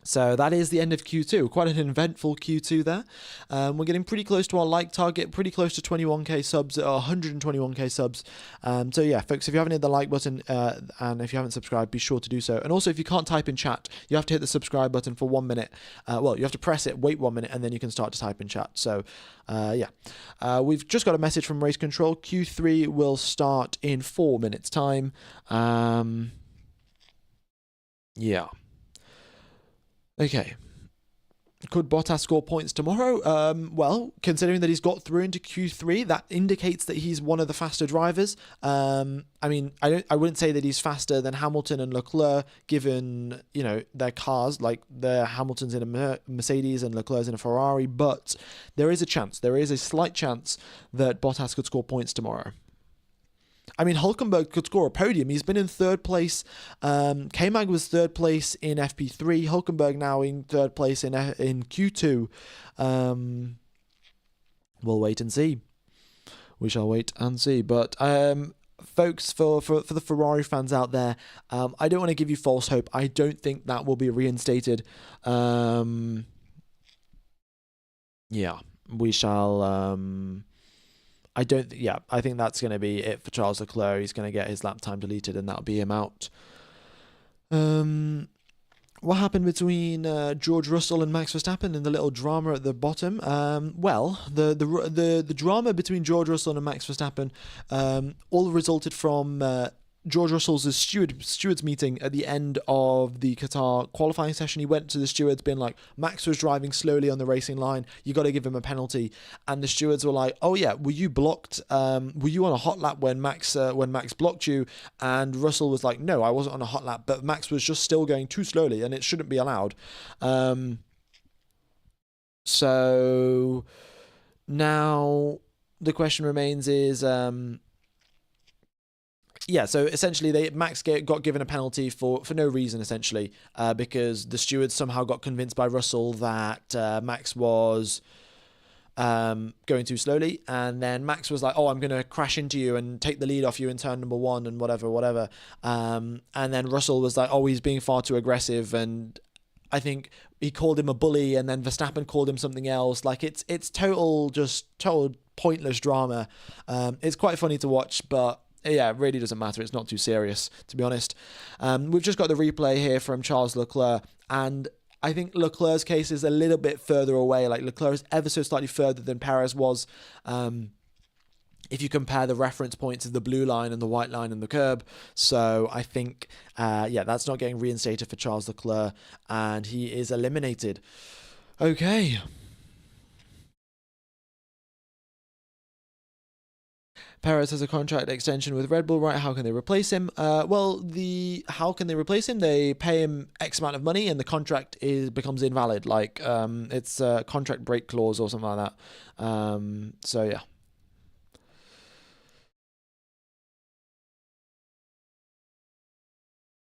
So that is the end of Q2. Quite an eventful Q2 there. We're getting pretty close to our like target, pretty close to 21k subs, 121k subs. So yeah, folks, if you haven't hit the like button and if you haven't subscribed, be sure to do so. And also, if you can't type in chat, you have to hit the subscribe button for 1 minute. Well, you have to press it, wait 1 minute, and then you can start to type in chat. So yeah, we've just got a message from Race Control. Q3 will start in 4 minutes time. Yeah. Okay. Could Bottas score points tomorrow? Well, considering that he's got through into Q3, that indicates that he's one of the faster drivers. I mean, I wouldn't say that he's faster than Hamilton and Leclerc, given, you know, their cars, like Hamilton's in a Mercedes and Leclerc's in a Ferrari, but there is a slight chance that Bottas could score points tomorrow. I mean, Hülkenberg could score a podium. He's been in 3rd place. K-Mag was 3rd place in FP3. Hülkenberg now in 3rd place in Q2. We'll wait and see. We shall wait and see. But folks, for the Ferrari fans out there, I don't want to give you false hope. I don't think that will be reinstated. Yeah, we shall... I think that's going to be it for Charles Leclerc. He's going to get his lap time deleted, and that'll be him out. What happened between George Russell and Max Verstappen in the little drama at the bottom? Well, the drama between George Russell and Max Verstappen all resulted from George Russell's stewards meeting at the end of the Qatar qualifying session. He went to the stewards being like, Max was driving slowly on the racing line, you got to give him a penalty. And the stewards were like, oh yeah, were you blocked, were you on a hot lap when Max blocked you? And Russell was like, no, I wasn't on a hot lap, but Max was just still going too slowly and it shouldn't be allowed. So now the question remains is, so essentially Max got given a penalty for no reason, essentially, because the stewards somehow got convinced by Russell that Max was going too slowly, and then Max was like, oh, I'm going to crash into you and take the lead off you in turn number 1 and whatever. And then Russell was like, oh, he's being far too aggressive, and I think he called him a bully, and then Verstappen called him something else. Like, it's total pointless drama. It's quite funny to watch, but yeah, it really doesn't matter. It's not too serious, to be honest. We've just got the replay here from Charles Leclerc, and I think Leclerc's case is a little bit further away. Like, Leclerc is ever so slightly further than Perez was. If you compare the reference points of the blue line and the white line and the curb. So I think, that's not getting reinstated for Charles Leclerc, and he is eliminated. Okay. Perez has a contract extension with Red Bull, right? How can they replace him? How can they replace him? They pay him X amount of money and the contract becomes invalid. Like, it's a contract break clause or something like that. So yeah.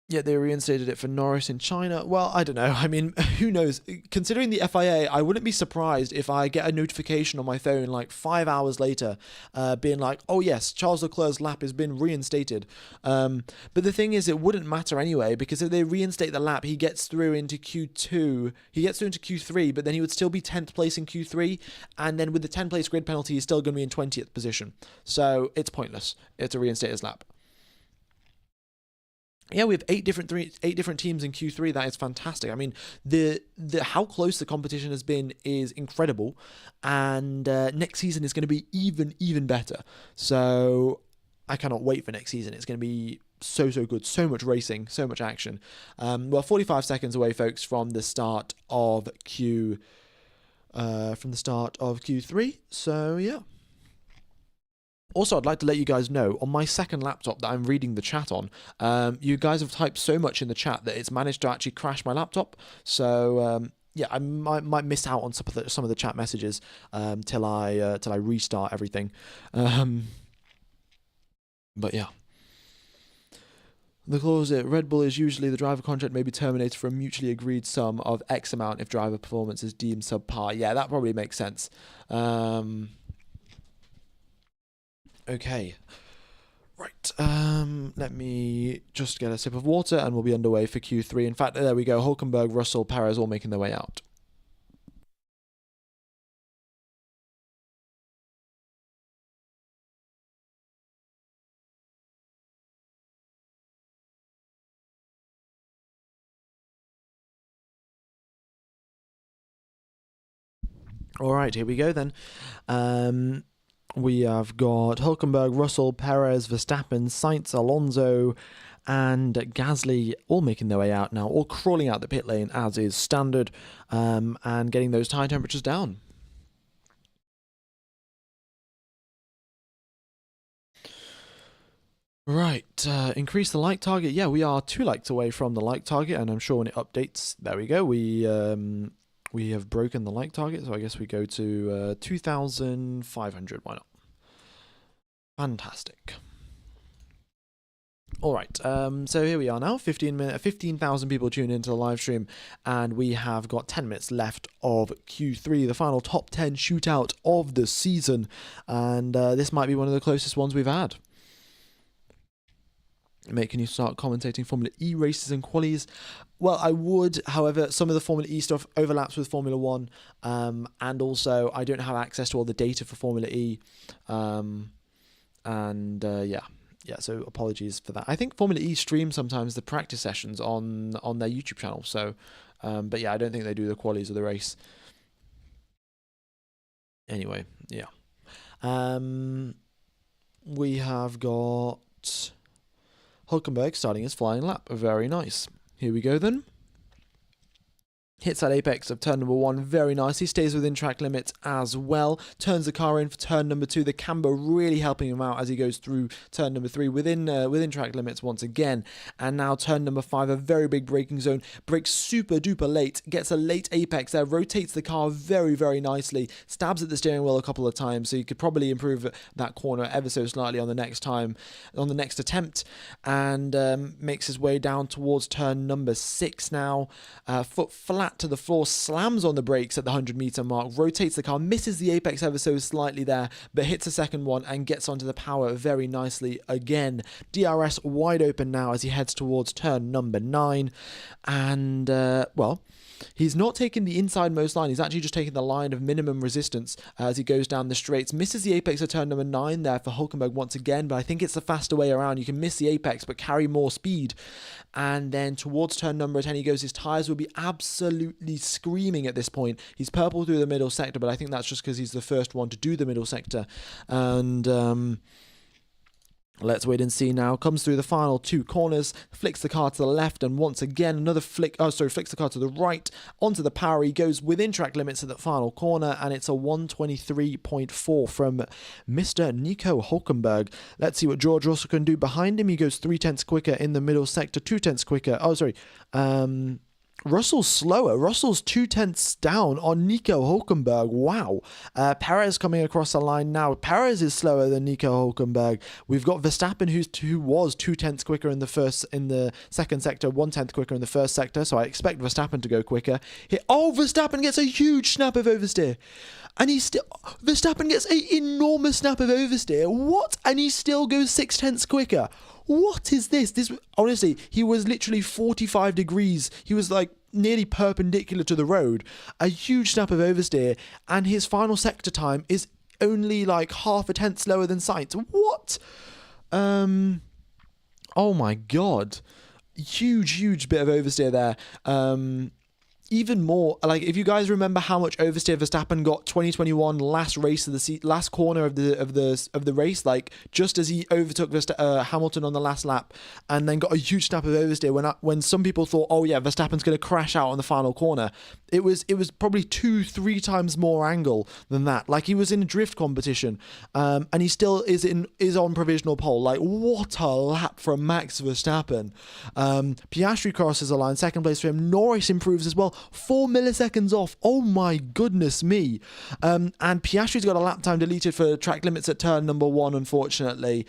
Yeah, they reinstated it for Norris in China. Well, I don't know. I mean, who knows? Considering the FIA, I wouldn't be surprised if I get a notification on my phone like 5 hours later being like, oh yes, Charles Leclerc's lap has been reinstated. But the thing is, it wouldn't matter anyway, because if they reinstate the lap, he gets through into Q2. He gets through into Q3, but then he would still be 10th place in Q3. And then with the 10th place grid penalty, he's still going to be in 20th position. So it's pointless to reinstate his lap. Yeah, we have eight different teams in Q3. That is fantastic. I mean, the how close the competition has been is incredible, and next season is going to be even better. So I cannot wait for next season. It's going to be so good, so much racing, so much action. 45 seconds away, folks, from the start of Q3. So yeah. Also, I'd like to let you guys know, on my second laptop that I'm reading the chat on, you guys have typed so much in the chat that it's managed to actually crash my laptop. So, I might miss out on some of the chat messages till I restart everything. But yeah. The clause that Red Bull is usually the driver contract may be terminated for a mutually agreed sum of X amount if driver performance is deemed subpar. Yeah, that probably makes sense. Okay, right, let me just get a sip of water and we'll be underway for Q3. In fact, there we go, Hülkenberg, Russell, Perez all making their way out. All right, here we go then. We have got Hülkenberg, Russell, Perez, Verstappen, Sainz, Alonso, and Gasly all making their way out now, all crawling out the pit lane as is standard, and getting those tyre temperatures down. Right, increase the like target. Yeah, we are 2 likes away from the like target, and I'm sure when it updates, there we go, we have broken the like target, so I guess we go to 2,500, why not? Fantastic. All right, so here we are now, 15,000 people tuned into the live stream, and we have got 10 minutes left of Q3, the final top 10 shootout of the season, and this might be one of the closest ones we've had. Mate, can you start commentating Formula E races and qualies? Well, I would. However, some of the Formula E stuff overlaps with Formula 1. And also, I don't have access to all the data for Formula E. Yeah, so apologies for that. I think Formula E streams sometimes the practice sessions on their YouTube channel. So, but yeah, I don't think they do the qualies of the race. Anyway, yeah. We have got Hulkenberg starting his flying lap. Very nice. Here we go then. Hits that apex of turn number 1 very nicely, stays within track limits as well, turns the car in for turn number 2, the camber really helping him out as he goes through turn number 3 within track limits once again, and now turn number 5, a very big braking zone, brakes super duper late, gets a late apex there, rotates the car very, very nicely, stabs at the steering wheel a couple of times, so you could probably improve that corner ever so slightly on the next attempt, and makes his way down towards turn number 6 now, foot flat to the floor, slams on the brakes at the 100-meter mark, rotates the car, misses the apex ever so slightly there, but hits a second one and gets onto the power very nicely again. DRS wide open now as he heads towards turn number 9, and well, he's not taking the inside-most line, he's actually just taking the line of minimum resistance as he goes down the straights. Misses the apex at turn number 9 there for Hulkenberg once again, but I think it's the faster way around. You can miss the apex but carry more speed. And then towards turn number 10 he goes. His tyres will be absolutely screaming at this point. He's purple through the middle sector, but I think that's just because he's the first one to do the middle sector. And let's wait and see now. Comes through the final 2 corners, flicks the car to the left, and once again another flicks the car to the right onto the power. He goes within track limits at the final corner, and it's a 123.4 from Mr. Nico Hulkenberg. Let's see what George Russell can do behind him. He goes 0.3 quicker in the middle sector, 0.2 quicker. Russell's slower. Russell's 0.2 down on Nico Hulkenberg. Wow. Perez coming across the line now. Perez is slower than Nico Hulkenberg. We've got Verstappen, who was 0.2 quicker in the second sector, 1/10 quicker in the first sector. So I expect Verstappen to go quicker. Verstappen gets a huge snap of oversteer. And Verstappen gets an enormous snap of oversteer. What? And he still goes 0.6 quicker. What is this? Honestly, he was literally 45 degrees. He was like nearly perpendicular to the road. A huge snap of oversteer, and his final sector time is only like 0.5 slower than Sainz. What? Oh my god. Huge bit of oversteer there. Even more, like, if you guys remember how much oversteer Verstappen got 2021 last corner of the race, like just as he overtook Hamilton on the last lap, and then got a huge snap of oversteer when some people thought, oh yeah, Verstappen's going to crash out on the final corner. It was probably 2-3 times more angle than that. Like, he was in a drift competition, and he still is on provisional pole. Like, what a lap from Max Verstappen. Piastri crosses the line, second place for him. Norris improves as well. 4 milliseconds off. Oh my goodness me. And Piastri's got a lap time deleted for track limits at turn number 1, unfortunately.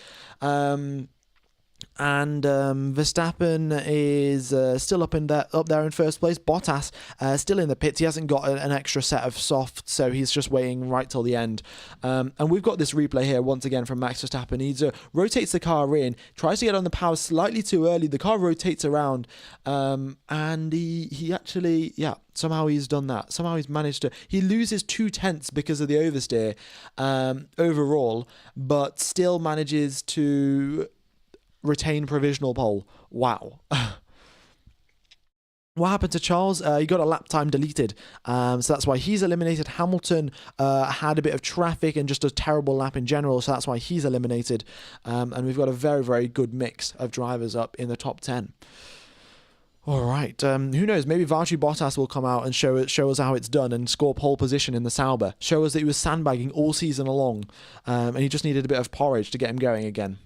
And Verstappen is still up there in first place. Bottas still in the pits. He hasn't got an extra set of softs, so he's just waiting right till the end. And we've got this replay here once again from Max Verstappen. He rotates the car in, tries to get on the power slightly too early. The car rotates around, and he actually, somehow he's done that. Somehow he's managed to. He loses 0.2 because of the oversteer overall, but still manages to retain provisional pole. Wow. What happened to Charles? He got a lap time deleted, so that's why he's eliminated. Hamilton had a bit of traffic and just a terrible lap in general, so that's why he's eliminated. And we've got a very, very good mix of drivers up in the top 10. All right, who knows? Maybe Valtteri Bottas will come out and show us how it's done and score pole position in the Sauber. Show us that he was sandbagging all season along, and he just needed a bit of porridge to get him going again.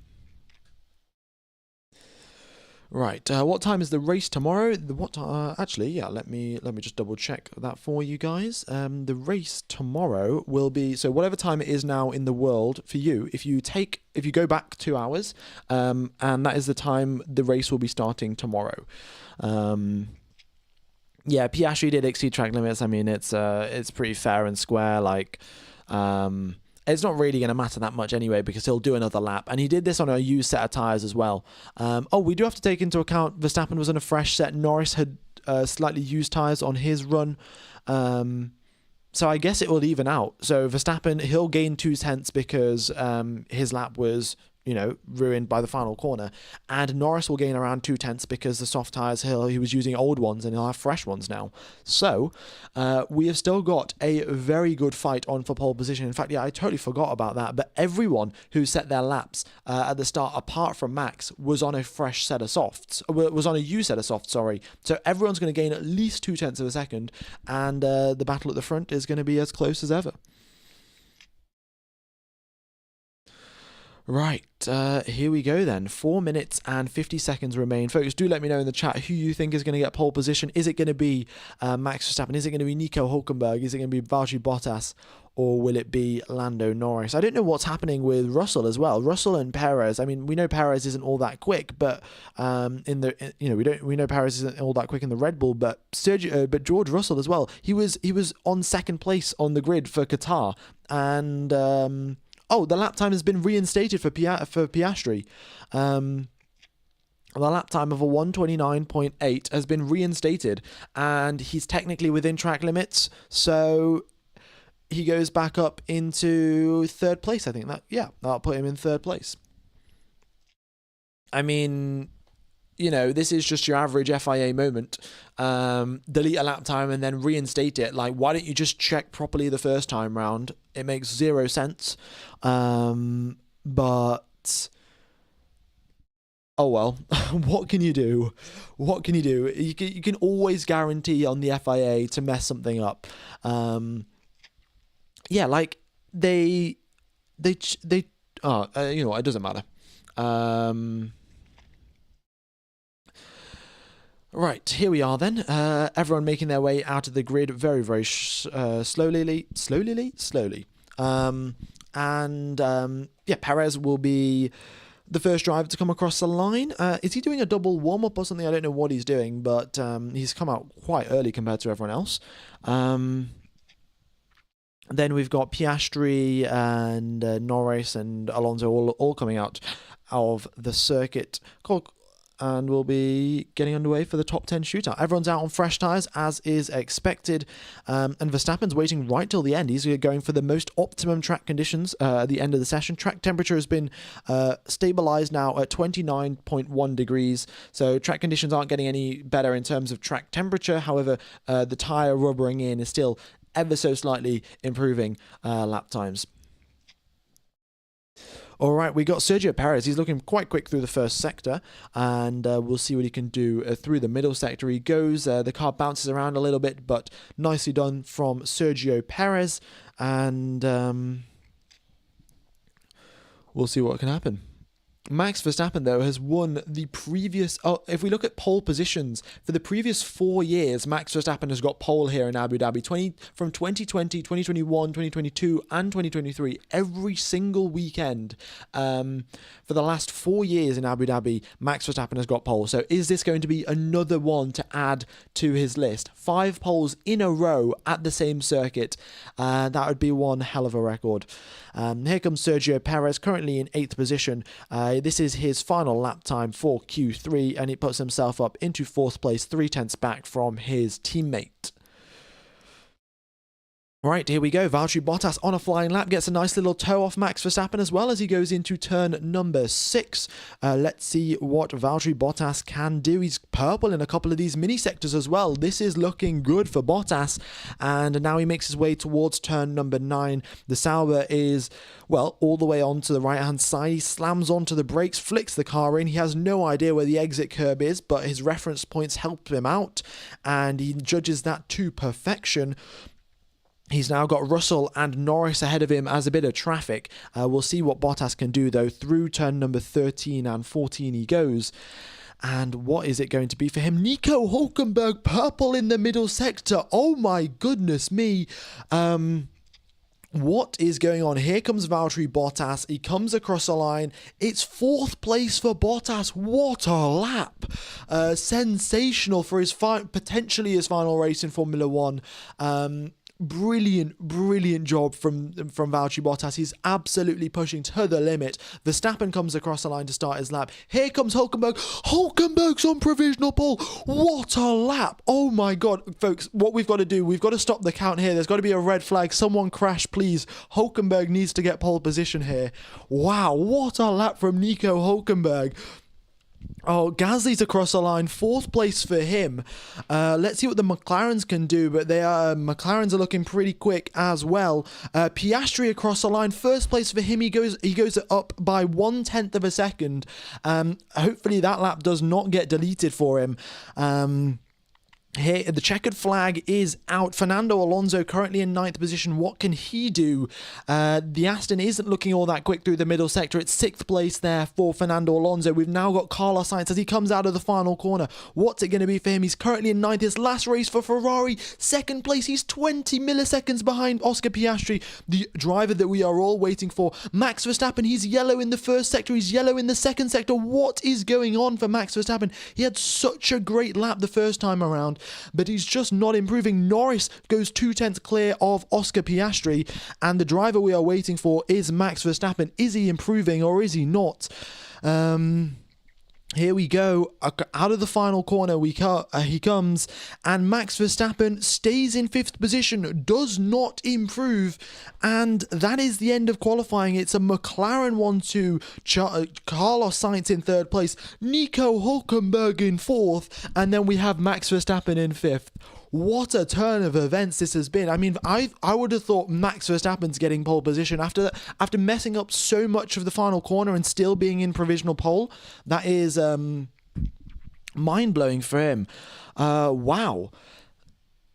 Right, what time is the race tomorrow? Let me just double check that for you guys. The race tomorrow will be, so whatever time it is now in the world for you, if you go back 2 hours, and that is the time the race will be starting tomorrow. Piastri did exceed track limits. I mean, it's pretty fair and square, like, it's not really going to matter that much anyway because he'll do another lap. And he did this on a used set of tyres as well. We do have to take into account Verstappen was on a fresh set. Norris had slightly used tyres on his run. So I guess it will even out. So Verstappen, he'll gain 0.2 because his lap was ruined by the final corner. And Norris will gain around 2/10 because the soft tyres, he was using old ones and he'll have fresh ones now. So we have still got a very good fight on for pole position. In fact, I totally forgot about that. But everyone who set their laps at the start, apart from Max, was on a fresh set of softs. Was on a U set of softs, sorry. So everyone's going to gain at least 2/10 of a second. And the battle at the front is going to be as close as ever. Right, here we go then. 4 minutes and 50 seconds remain. Folks, do let me know in the chat who you think is going to get pole position. Is it going to be Max Verstappen? Is it going to be Nico Hülkenberg? Is it going to be Valtteri Bottas? Or will it be Lando Norris? I don't know what's happening with Russell as well. Russell and Perez. I mean, we know Perez isn't all that quick, but we know Perez isn't all that quick in the Red Bull. But George Russell as well. He was on second place on the grid for Qatar, and the lap time has been reinstated for Piastri. The lap time of a 1:29.8 has been reinstated, and he's technically within track limits, so he goes back up into third place. I think that'll put him in third place. I mean, this is just your average FIA moment. Delete a lap time and then reinstate it. Like, why don't you just check properly the first time round? It makes zero sense. But oh well, what can you do? What can you do? You can always guarantee on the FIA to mess something up. Like it doesn't matter. Right, here we are then. Everyone making their way out of the grid very, very slowly. Perez will be the first driver to come across the line. Is he doing a double warm-up or something? I don't know what he's doing, but he's come out quite early compared to everyone else. Then we've got Piastri and Norris and Alonso all coming out of the circuit. And we'll be getting underway for the top 10 shootout. Everyone's out on fresh tyres, as is expected. And Verstappen's waiting right till the end. He's going for the most optimum track conditions at the end of the session. Track temperature has been stabilised now at 29.1 degrees. So track conditions aren't getting any better in terms of track temperature. However, the tyre rubbering in is still ever so slightly improving lap times. All right, we got Sergio Perez. He's looking quite quick through the first sector, and we'll see what he can do through the middle sector. He goes, the car bounces around a little bit, but nicely done from Sergio Perez, and we'll see what can happen. Max Verstappen, though, has won the previous... if we look at pole positions, for the previous 4 years, Max Verstappen has got pole here in Abu Dhabi. From 2020, 2021, 2022, and 2023, every single weekend. For the last 4 years in Abu Dhabi, Max Verstappen has got pole. So is this going to be another one to add to his list? 5 poles in a row at the same circuit. That would be one hell of a record. Here comes Sergio Perez, currently in 8th position. This is his final lap time for Q3, and he puts himself up into 4th place, 3/10 back from his teammate. Right, here we go. Valtteri Bottas on a flying lap gets a nice little toe off Max Verstappen as well as he goes into turn number 6. Let's see what Valtteri Bottas can do. He's purple in a couple of these mini sectors as well. This is looking good for Bottas. And now he makes his way towards turn number 9. The Sauber is, well, all the way on to the right-hand side. He slams onto the brakes, flicks the car in. He has no idea where the exit curb is, but his reference points help him out. And he judges that to perfection. He's now got Russell and Norris ahead of him as a bit of traffic. We'll see what Bottas can do, though. Through turn number 13 and 14 he goes. And what is it going to be for him? Nico Hülkenberg, purple in the middle sector. Oh my goodness me. What is going on? Here comes Valtteri Bottas. He comes across the line. It's 4th place for Bottas. What a lap. Sensational for his potentially his final race in Formula 1. brilliant job from Valtteri Bottas. He's absolutely pushing to the limit. Verstappen comes across the line to start his lap. Here comes Hulkenberg. Hulkenberg's on provisional pole. What a lap. Oh my god, folks, what we've got to do, we've got to stop the count here. There's got to be a red flag. Someone crash, please. Hulkenberg needs to get pole position here. Wow, what a lap from Nico Hulkenberg. Oh, Gasly's across the line, 4th place for him. Let's see what the McLarens can do, but McLarens are looking pretty quick as well. Piastri across the line, 1st place for him. He goes up by 1/10 of a second. Hopefully that lap does not get deleted for him. Here, the checkered flag is out. Fernando Alonso currently in 9th position. What can he do? The Aston isn't looking all that quick through the middle sector. It's 6th place there for Fernando Alonso. We've now got Carlos Sainz as he comes out of the final corner. What's it going to be for him? He's currently in 9th. His last race for Ferrari. 2nd place. He's 20 milliseconds behind Oscar Piastri, the driver that we are all waiting for. Max Verstappen, he's yellow in the 1st sector. He's yellow in the 2nd sector. What is going on for Max Verstappen? He had such a great lap the first time around, but he's just not improving. Norris goes 2/10 clear of Oscar Piastri, and the driver we are waiting for is Max Verstappen. Is he improving or is he not? Here we go, out of the final corner he comes, and Max Verstappen stays in 5th position, does not improve, and that is the end of qualifying. It's a McLaren 1-2, Carlos Sainz in 3rd place, Nico Hulkenberg in 4th, and then we have Max Verstappen in 5th. What a turn of events this has been. I mean, I would have thought Max Verstappen's getting pole position after messing up so much of the final corner and still being in provisional pole. That is mind-blowing for him. Wow.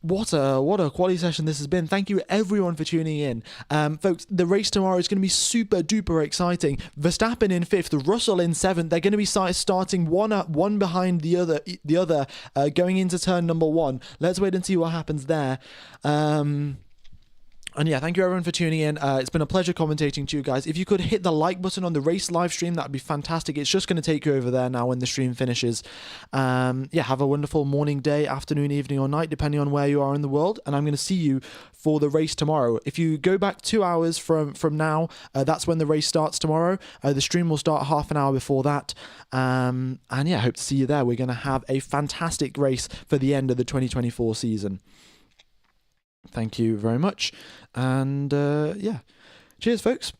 What a quality session this has been. Thank you everyone for tuning in. Folks, the race tomorrow is going to be super duper exciting. Verstappen in 5th, Russell in 7th. They're going to be starting one behind the other, going into turn number 1. Let's wait and see what happens there. And yeah, thank you everyone for tuning in. It's been a pleasure commentating to you guys. If you could hit the like button on the race live stream, that'd be fantastic. It's just going to take you over there now when the stream finishes. Yeah, have a wonderful morning, day, afternoon, evening, or night, depending on where you are in the world. And I'm going to see you for the race tomorrow. If you go back 2 hours from now, that's when the race starts tomorrow. The stream will start half an hour before that. And yeah, I hope to see you there. We're going to have a fantastic race for the end of the 2024 season. Thank you very much. And yeah, cheers, folks.